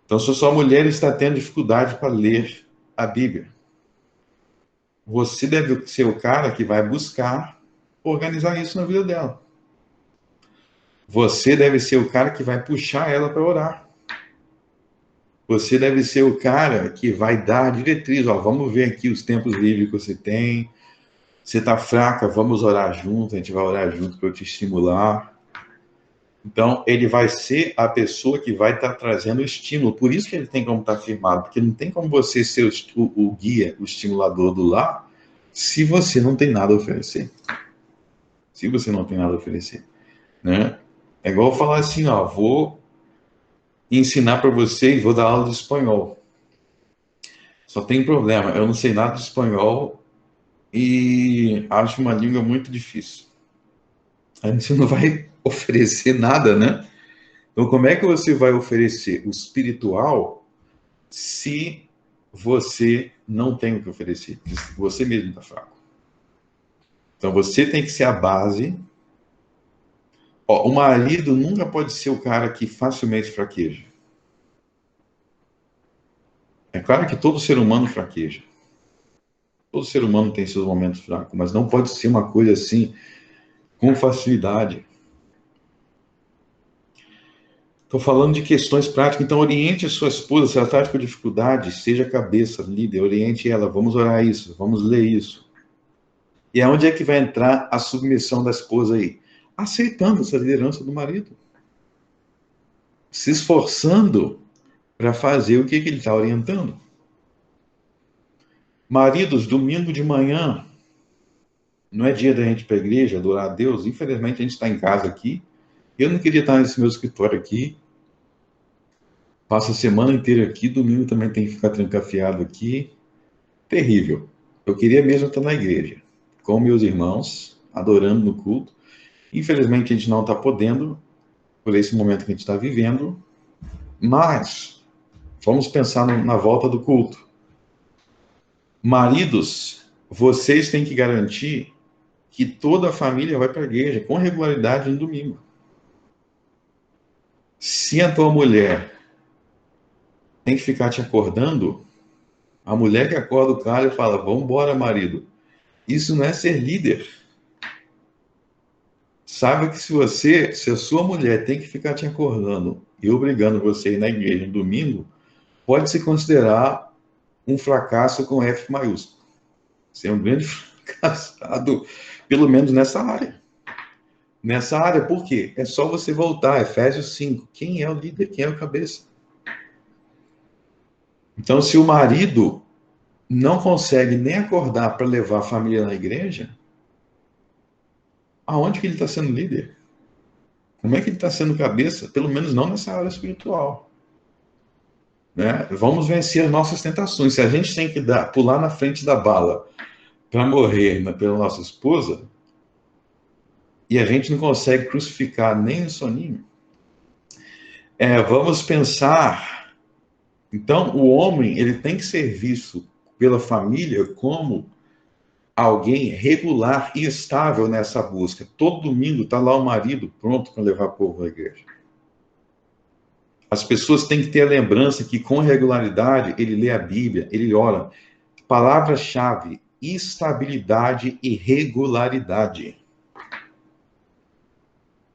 Speaker 1: Então, se a sua mulher está tendo dificuldade para ler a Bíblia, você deve ser o cara que vai buscar organizar isso na vida dela. Você deve ser o cara que vai puxar ela para orar. Você deve ser o cara que vai dar diretriz. Ó, vamos ver aqui os tempos livres que você tem. Você está fraca, vamos orar junto. A gente vai orar junto para eu te estimular. Então, ele vai ser a pessoa que vai estar trazendo o estímulo. Por isso que ele tem como estar firmado, porque não tem como você ser o guia, o estimulador do lar, se você não tem nada a oferecer. Se você não tem nada a oferecer, né? É igual falar assim, ó, vou ensinar para vocês, vou dar aula de espanhol. Só tem problema, eu não sei nada de espanhol e acho uma língua muito difícil. A gente não vai oferecer nada, né? Então, como é que você vai oferecer o espiritual se você não tem o que oferecer? Você mesmo está fraco. Então, você tem que ser a base. Ó, o marido nunca pode ser o cara que facilmente fraqueja. É claro que todo ser humano fraqueja. Todo ser humano tem seus momentos fracos, mas não pode ser uma coisa assim, com facilidade. Estou falando de questões práticas, então oriente a sua esposa, se ela está com dificuldade, seja cabeça, líder, oriente ela, vamos orar isso, vamos ler isso. E aonde é que vai entrar a submissão da esposa aí? Aceitando essa liderança do marido. Se esforçando para fazer o que ele está orientando. Maridos, domingo de manhã, não é dia da gente ir para a igreja, adorar a Deus. Infelizmente, a gente está em casa aqui. Eu não queria estar nesse meu escritório aqui. Passo a semana inteira aqui, domingo também tem que ficar trancafiado aqui. Terrível. Eu queria mesmo estar na igreja, com meus irmãos, adorando no culto. Infelizmente, a gente não está podendo, por esse momento que a gente está vivendo, mas vamos pensar na volta do culto. Maridos, vocês têm que garantir que toda a família vai para a igreja com regularidade no domingo. Se a tua mulher tem que ficar te acordando, a mulher que acorda o cara e fala, vamos embora, marido. Isso não é ser líder. Saiba que se a sua mulher tem que ficar te acordando e obrigando você a ir na igreja no domingo, pode se considerar um fracasso com F maiúsculo. Você é um grande fracassado, pelo menos nessa área. Nessa área, por quê? É só você voltar, Efésios 5. Quem é o líder? Quem é o cabeça? Então, se o marido não consegue nem acordar para levar a família na igreja, aonde que ele está sendo líder? Como é que ele está sendo cabeça? Pelo menos não nessa área espiritual. Né? Vamos vencer as nossas tentações. Se a gente tem que pular na frente da bala para morrer pela nossa esposa, e a gente não consegue crucificar nem o soninho, vamos pensar. Então, o homem ele tem que ser visto pela família como alguém regular e estável nessa busca. Todo domingo está lá o marido pronto para levar o povo à igreja. As pessoas têm que ter a lembrança que, com regularidade, ele lê a Bíblia, ele ora. Palavra-chave: estabilidade e regularidade.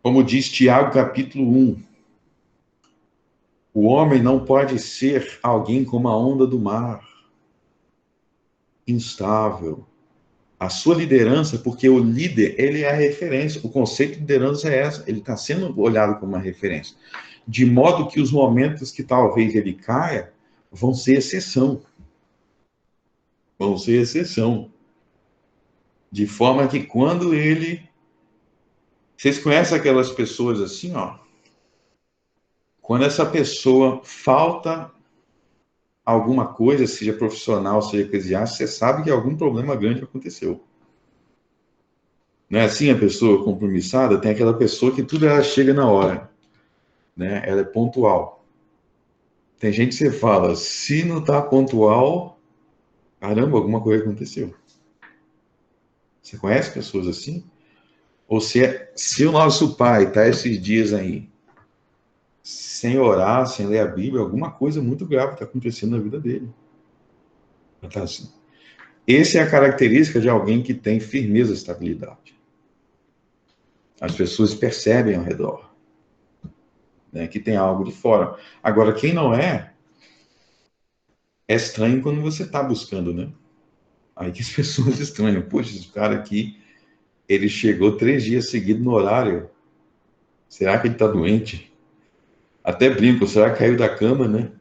Speaker 1: Como diz Tiago, capítulo 1, o homem não pode ser alguém como a onda do mar, instável. A sua liderança, porque o líder, ele é a referência. O conceito de liderança é essa. Ele está sendo olhado como uma referência. De modo que os momentos que talvez ele caia vão ser exceção. Vão ser exceção. De forma que quando ele... Vocês conhecem aquelas pessoas assim, ó? Quando essa pessoa falta alguma coisa, seja profissional, seja eclesiástica, você sabe que algum problema grande aconteceu. Não é assim a pessoa compromissada? Tem aquela pessoa que tudo ela chega na hora, né? Ela é pontual. Tem gente que você fala, se não está pontual, caramba, alguma coisa aconteceu. Você conhece pessoas assim? Ou se o nosso pai está esses dias aí, sem orar, sem ler a Bíblia, alguma coisa muito grave está acontecendo na vida dele. Tá assim. Essa é a característica de alguém que tem firmeza e estabilidade. As pessoas percebem ao redor. né, que tem algo de fora. Agora, quem não é estranho quando você está buscando, né? Aí que as pessoas estranham. Poxa, esse cara aqui, ele chegou 3 dias seguidos no horário. Será que ele está doente? Até brinco, será que caiu da cama, né?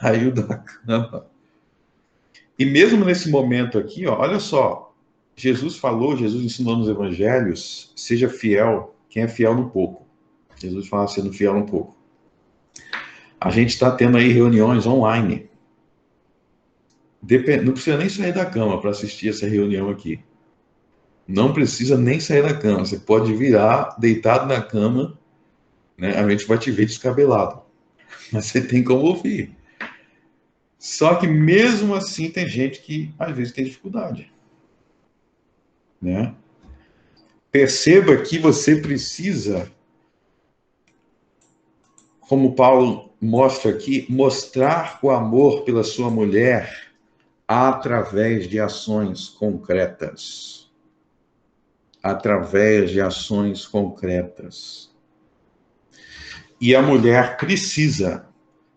Speaker 1: Caiu da cama. E mesmo nesse momento aqui, ó, olha só, Jesus ensinou nos evangelhos, seja fiel, quem é fiel no pouco. Jesus fala sendo fiel no pouco. A gente está tendo aí reuniões online. Não precisa nem sair da cama para assistir essa reunião aqui. Não precisa nem sair da cama. Você pode virar deitado na cama, né? A gente vai te ver descabelado. Mas você tem como ouvir. Só que mesmo assim tem gente que às vezes tem dificuldade, né? Perceba que você precisa, como Paulo mostra aqui, mostrar o amor pela sua mulher através de ações concretas. Através de ações concretas. E a mulher precisa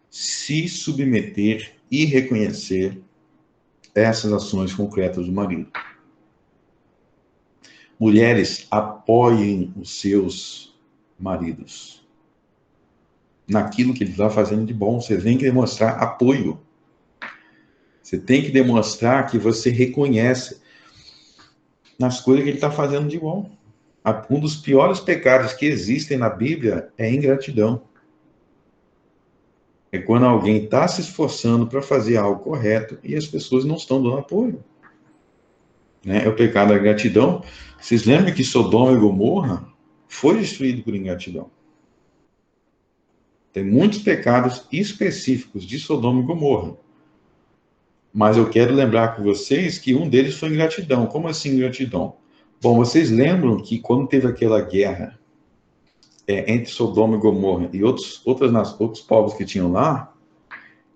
Speaker 1: se submeter e reconhecer essas ações concretas do marido. Mulheres, apoiem os seus maridos naquilo que ele está fazendo de bom. Você tem que demonstrar apoio. Você tem que demonstrar que você reconhece nas coisas que ele está fazendo de bom. Um dos piores pecados que existem na Bíblia é a ingratidão. É quando alguém está se esforçando para fazer algo correto e as pessoas não estão dando apoio. Né? É o pecado da ingratidão. Vocês lembram que Sodoma e Gomorra foi destruído por ingratidão? Tem muitos pecados específicos de Sodoma e Gomorra. Mas eu quero lembrar com vocês que um deles foi ingratidão. Como assim ingratidão? Bom, vocês lembram que quando teve aquela guerra entre Sodoma e Gomorra e outros povos que tinham lá,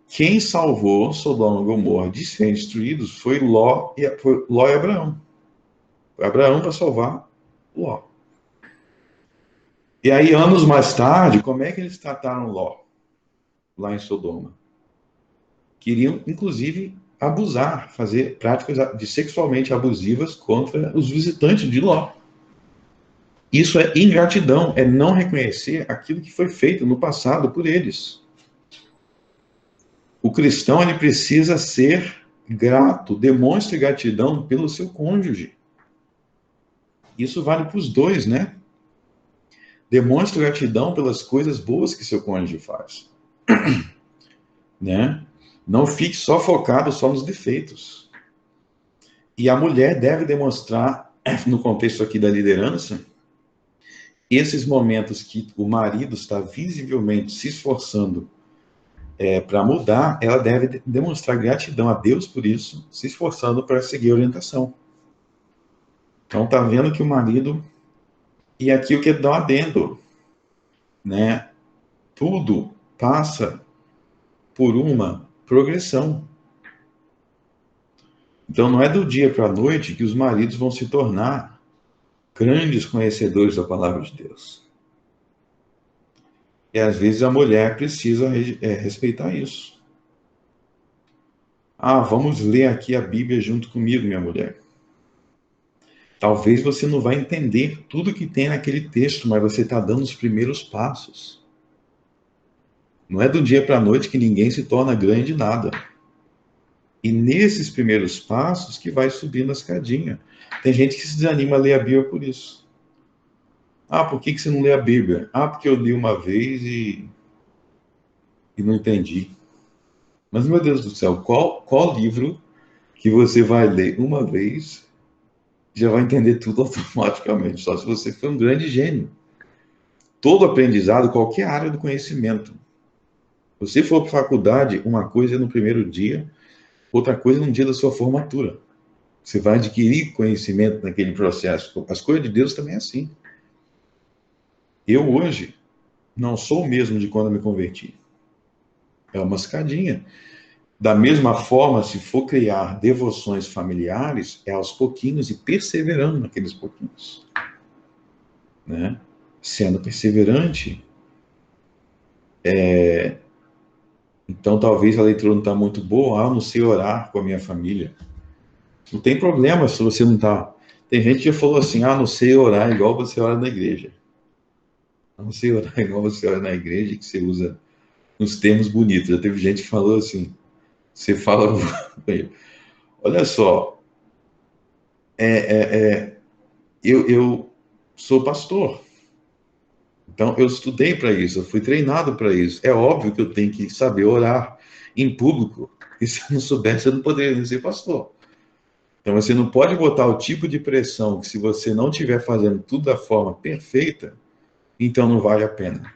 Speaker 1: quem salvou Sodoma e Gomorra de serem destruídos foi Ló e Abraão. Foi Abraão para salvar Ló. E aí, anos mais tarde, como é que eles trataram Ló, lá em Sodoma? Queriam, inclusive, abusar, fazer práticas de sexualmente abusivas contra os visitantes de Ló. Isso é ingratidão, é não reconhecer aquilo que foi feito no passado por eles. O cristão, ele precisa ser grato, demonstre gratidão pelo seu cônjuge. Isso vale para os dois, né? Demonstre gratidão pelas coisas boas que seu cônjuge faz. Né? Não fique só focado só nos defeitos. E a mulher deve demonstrar, no contexto aqui da liderança, esses momentos que o marido está visivelmente se esforçando para mudar, ela deve demonstrar gratidão a Deus por isso, se esforçando para seguir a orientação. Então, tá vendo que o marido... E aqui eu quero dar um adendo, né? Tudo passa por uma progressão. Então, não é do dia para a noite que os maridos vão se tornar grandes conhecedores da palavra de Deus. E às vezes a mulher precisa respeitar isso. Ah, vamos ler aqui a Bíblia junto comigo, minha mulher. Talvez você não vai entender tudo que tem naquele texto, mas você está dando os primeiros passos. Não é do dia para a noite que ninguém se torna grande nada. E nesses primeiros passos que vai subindo a escadinha. Tem gente que se desanima a ler a Bíblia por isso. Ah, por que você não lê a Bíblia? Ah, porque eu li uma vez e não entendi. Mas, meu Deus do céu, qual livro que você vai ler uma vez já vai entender tudo automaticamente? Só se você for um grande gênio. Todo aprendizado, qualquer área do conhecimento. Se você for para a faculdade, uma coisa é no primeiro dia, outra coisa é no dia da sua formatura. Você vai adquirir conhecimento naquele processo. As coisas de Deus também é assim. Eu hoje não sou o mesmo de quando eu me converti. É uma escadinha. Da mesma forma, se for criar devoções familiares, é aos pouquinhos e perseverando naqueles pouquinhos. Né? Sendo perseverante, Então, talvez a leitura não está muito boa. Eu não sei orar com a minha família. Não tem problema se você não está. Tem gente que já falou assim: não sei orar igual você ora na igreja. Não sei orar igual você ora na igreja, que você usa uns termos bonitos. Já teve gente que falou assim: você fala. Olha só, eu sou pastor. Então, eu estudei para isso, eu fui treinado para isso. É óbvio que eu tenho que saber orar em público. E se eu não soubesse, eu não poderia ser pastor. Então, você não pode botar o tipo de pressão que, se você não estiver fazendo tudo da forma perfeita, então não vale a pena.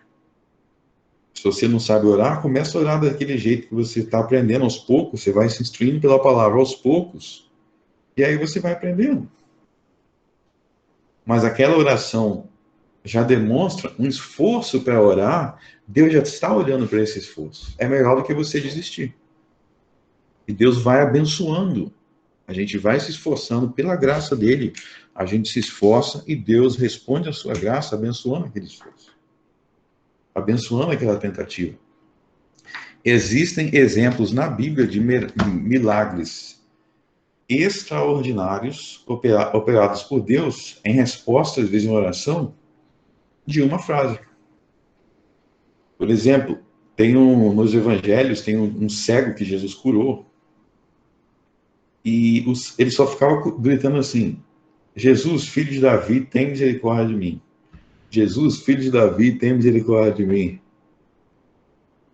Speaker 1: Se você não sabe orar, comece a orar daquele jeito que você está aprendendo aos poucos, você vai se instruindo pela palavra aos poucos, e aí você vai aprendendo. Mas aquela oração já demonstra um esforço para orar, Deus já está olhando para esse esforço. É melhor do que você desistir. E Deus vai abençoando. A gente vai se esforçando pela graça dele. A gente se esforça e Deus responde a sua graça abençoando aquele esforço. Abençoando aquela tentativa. Existem exemplos na Bíblia de milagres extraordinários operados por Deus em resposta, às vezes, em oração, de uma frase. Por exemplo, nos evangelhos tem um cego que Jesus curou e ele só ficava gritando assim: Jesus, filho de Davi, tem misericórdia de mim. Jesus, filho de Davi, tem misericórdia de mim.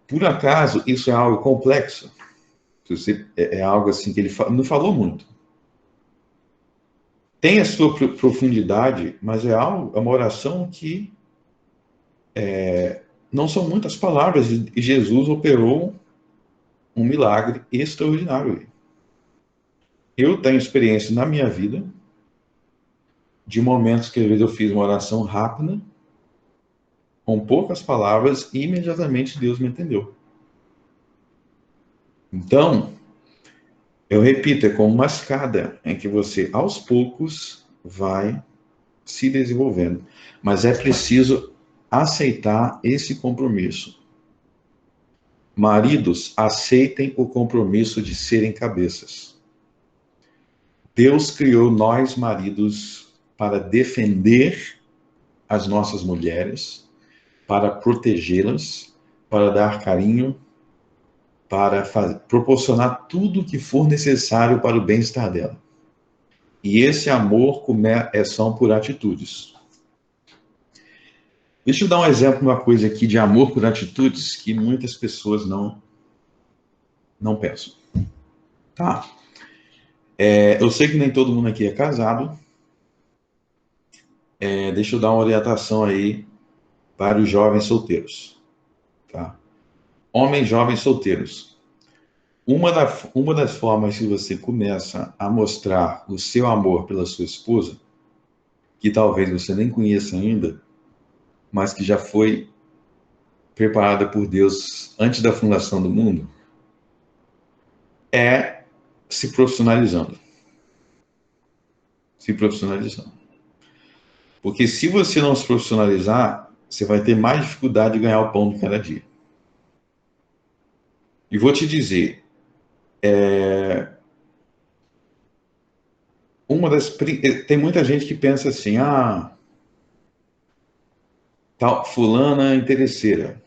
Speaker 1: Por acaso isso é algo complexo? É algo assim que ele não falou muito. Tem a sua profundidade, mas é uma oração que não são muitas palavras, e Jesus operou um milagre extraordinário. Eu tenho experiência na minha vida de momentos que às vezes eu fiz uma oração rápida, com poucas palavras, e imediatamente Deus me entendeu. Então, eu repito, é como uma escada em que você, aos poucos, vai se desenvolvendo. Mas é preciso aceitar esse compromisso. Maridos, aceitem o compromisso de serem cabeças. Deus criou nós, maridos, para defender as nossas mulheres, para protegê-las, para dar carinho, para proporcionar tudo o que for necessário para o bem-estar dela. E esse amor são por atitudes. Deixa eu dar um exemplo de uma coisa aqui de amor por atitudes que muitas pessoas não pensam. Tá? Eu sei que nem todo mundo aqui é casado. Deixa eu dar uma orientação aí para os jovens solteiros. Tá? Homens jovens solteiros. Uma das formas que você começa a mostrar o seu amor pela sua esposa, que talvez você nem conheça ainda, mas que já foi preparada por Deus antes da fundação do mundo, é se profissionalizando. Se profissionalizando. Porque se você não se profissionalizar, você vai ter mais dificuldade de ganhar o pão de cada dia. E vou te dizer, tem muita gente que pensa assim, tal fulana é interesseira.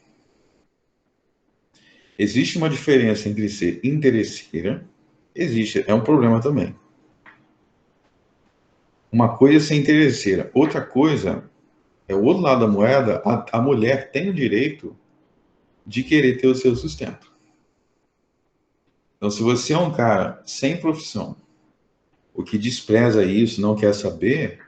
Speaker 1: Existe uma diferença entre ser interesseira, é um problema também. Uma coisa é ser interesseira, outra coisa é o outro lado da moeda, a mulher tem o direito de querer ter o seu sustento. Então, se você é um cara sem profissão, o que despreza isso, não quer saber,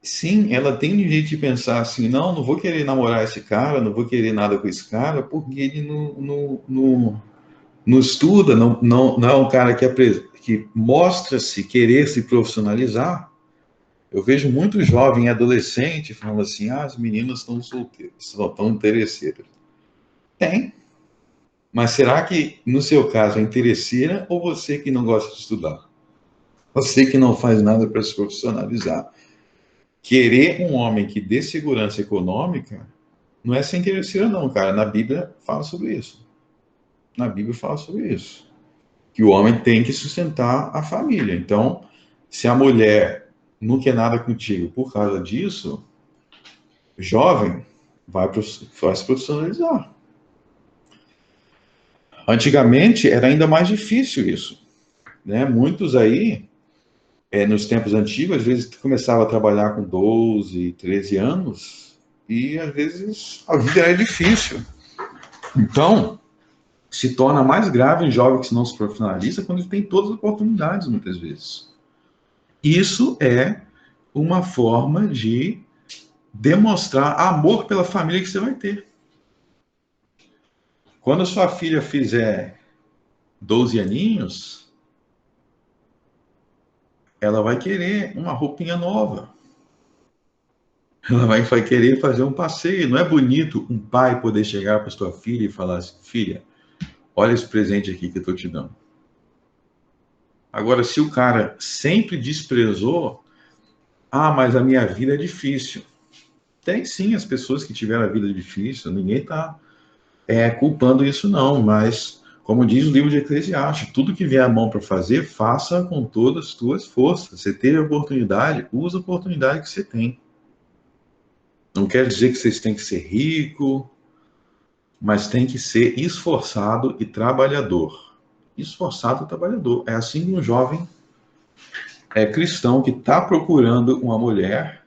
Speaker 1: sim, ela tem o direito de pensar assim, não vou querer namorar esse cara, não vou querer nada com esse cara, porque ele não estuda, não é um cara que mostra-se querer se profissionalizar. Eu vejo muito jovem adolescente falando assim, as meninas estão solteiras, estão interesseiras. Tem. Mas será que, no seu caso, é interesseira ou você que não gosta de estudar? Você que não faz nada para se profissionalizar. Querer um homem que dê segurança econômica Não é ser interesseira, não, cara. Na Bíblia fala sobre isso. Na Bíblia fala sobre isso. Que o homem tem que sustentar a família. Então, se a mulher não quer nada contigo por causa disso, jovem, vai se profissionalizar. Antigamente era ainda mais difícil isso, né? Muitos aí, nos tempos antigos, às vezes começava a trabalhar com 12, 13 anos e às vezes a vida era difícil. Então, se torna mais grave em jovem que não se profissionaliza quando ele tem todas as oportunidades, muitas vezes. Isso é uma forma de demonstrar amor pela família que você vai ter. Quando a sua filha fizer 12 aninhos, ela vai querer uma roupinha nova. Ela vai querer fazer um passeio. Não é bonito um pai poder chegar para sua filha e falar assim, filha, olha esse presente aqui que eu estou te dando. Agora, se o cara sempre desprezou, mas a minha vida é difícil. Tem sim as pessoas que tiveram a vida difícil, ninguém está culpando isso não, mas como diz o livro de Eclesiastes, tudo que vier à mão para fazer, faça com todas as tuas forças. Você teve a oportunidade, usa a oportunidade que você tem. Não quer dizer que vocês têm que ser rico, mas tem que ser esforçado e trabalhador. Esforçado e trabalhador. É assim que um jovem cristão que está procurando uma mulher.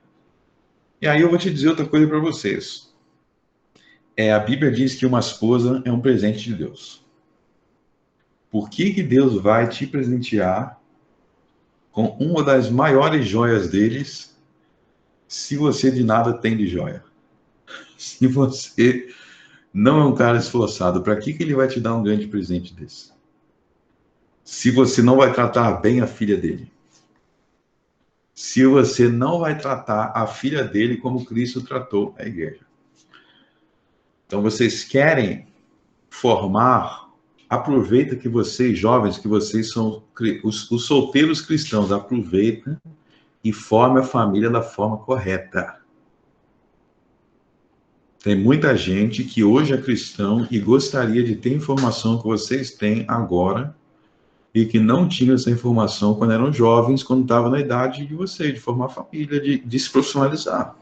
Speaker 1: E aí eu vou te dizer outra coisa para vocês. A Bíblia diz que uma esposa é um presente de Deus. Por que Deus vai te presentear com uma das maiores joias deles se você de nada tem de joia? Se você não é um cara esforçado, para que ele vai te dar um grande presente desse? Se você não vai tratar bem a filha dele. Se você não vai tratar a filha dele como Cristo tratou a igreja. Então vocês querem formar, aproveita que vocês, jovens, que vocês são os solteiros cristãos, aproveita e forme a família da forma correta. Tem muita gente que hoje é cristão e gostaria de ter informação que vocês têm agora e que não tinham essa informação quando eram jovens, quando estavam na idade de vocês, de formar família, de se profissionalizar.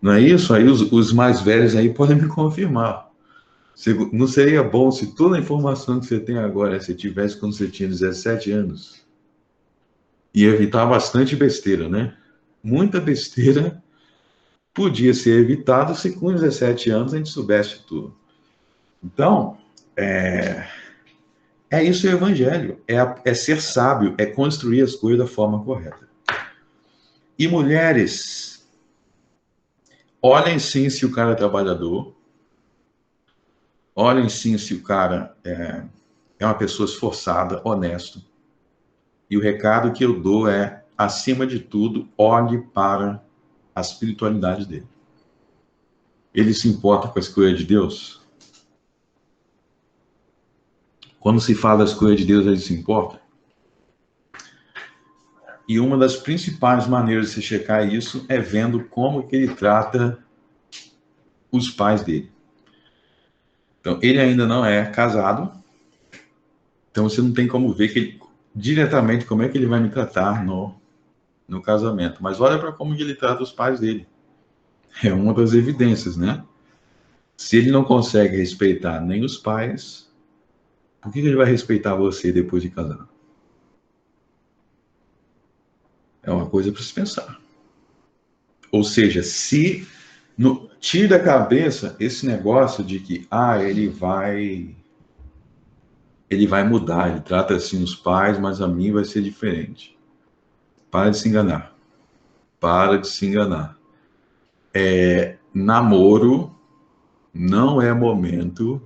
Speaker 1: Não é isso? Aí os mais velhos aí podem me confirmar. Não seria bom se toda a informação que você tem agora você tivesse quando você tinha 17 anos? E evitar bastante besteira, né? Muita besteira podia ser evitado se com 17 anos a gente soubesse tudo. Então, é isso o evangelho. É ser sábio, é construir as coisas da forma correta. E mulheres, olhem sim se o cara é trabalhador, olhem sim se o cara é uma pessoa esforçada, honesto. E o recado que eu dou é, acima de tudo, olhe para a espiritualidade dele. Ele se importa com as coisas de Deus? Quando se fala das coisas de Deus, ele se importa? E uma das principais maneiras de se checar isso é vendo como que ele trata os pais dele. Então, ele ainda não é casado, então você não tem como ver que ele, diretamente como é que ele vai me tratar no casamento. Mas olha para como ele trata os pais dele. É uma das evidências, né? Se ele não consegue respeitar nem os pais, por que ele vai respeitar você depois de casar? É uma coisa para se pensar. Ou seja, tire da cabeça esse negócio de que ele vai mudar, ele trata assim os pais, mas a mim vai ser diferente. Para de se enganar. Para de se enganar. Namoro não é momento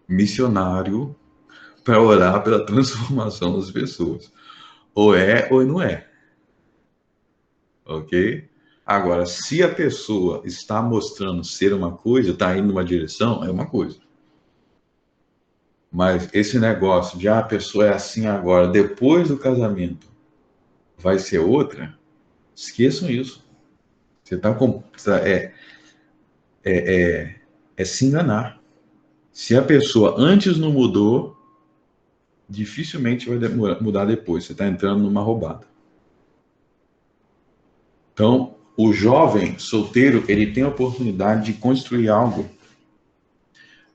Speaker 1: missionário para orar pela transformação das pessoas. Ou é ou não é. Ok? Agora, se a pessoa está mostrando ser uma coisa, está indo numa direção, é uma coisa. Mas esse negócio de a pessoa é assim agora, depois do casamento, vai ser outra, esqueçam isso. Você está com. é se enganar. Se a pessoa antes não mudou, dificilmente vai mudar depois. Você está entrando numa roubada. Então, o jovem solteiro, ele tem a oportunidade de construir algo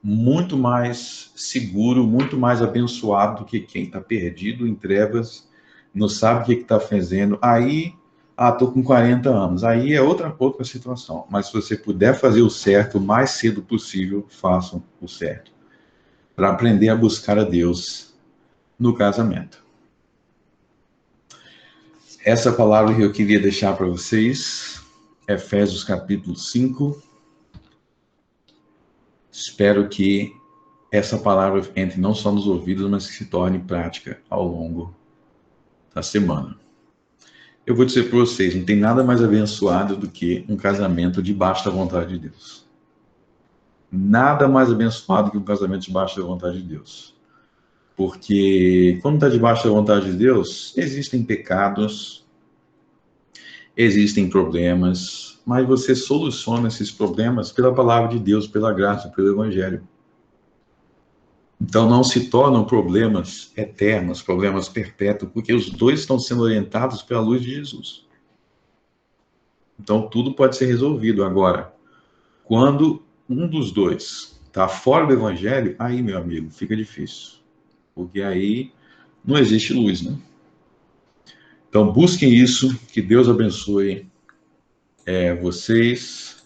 Speaker 1: muito mais seguro, muito mais abençoado do que quem está perdido em trevas, não sabe o que está fazendo. Aí, estou com 40 anos. Aí é outra situação. Mas se você puder fazer o certo o mais cedo possível, façam o certo. Para aprender a buscar a Deus no casamento. Essa palavra que eu queria deixar para vocês, Efésios capítulo 5. Espero que essa palavra entre não só nos ouvidos, mas que se torne prática ao longo da semana. Eu vou dizer para vocês, não tem nada mais abençoado do que um casamento debaixo da vontade de Deus. Nada mais abençoado que um casamento debaixo da vontade de Deus. Porque quando está debaixo da vontade de Deus, existem pecados, existem problemas, mas você soluciona esses problemas pela palavra de Deus, pela graça, pelo Evangelho. Então não se tornam problemas eternos, problemas perpétuos, porque os dois estão sendo orientados pela luz de Jesus. Então tudo pode ser resolvido. Agora, quando um dos dois está fora do Evangelho, aí, meu amigo, fica difícil. Porque aí não existe luz, né? Então busquem isso, que Deus abençoe vocês.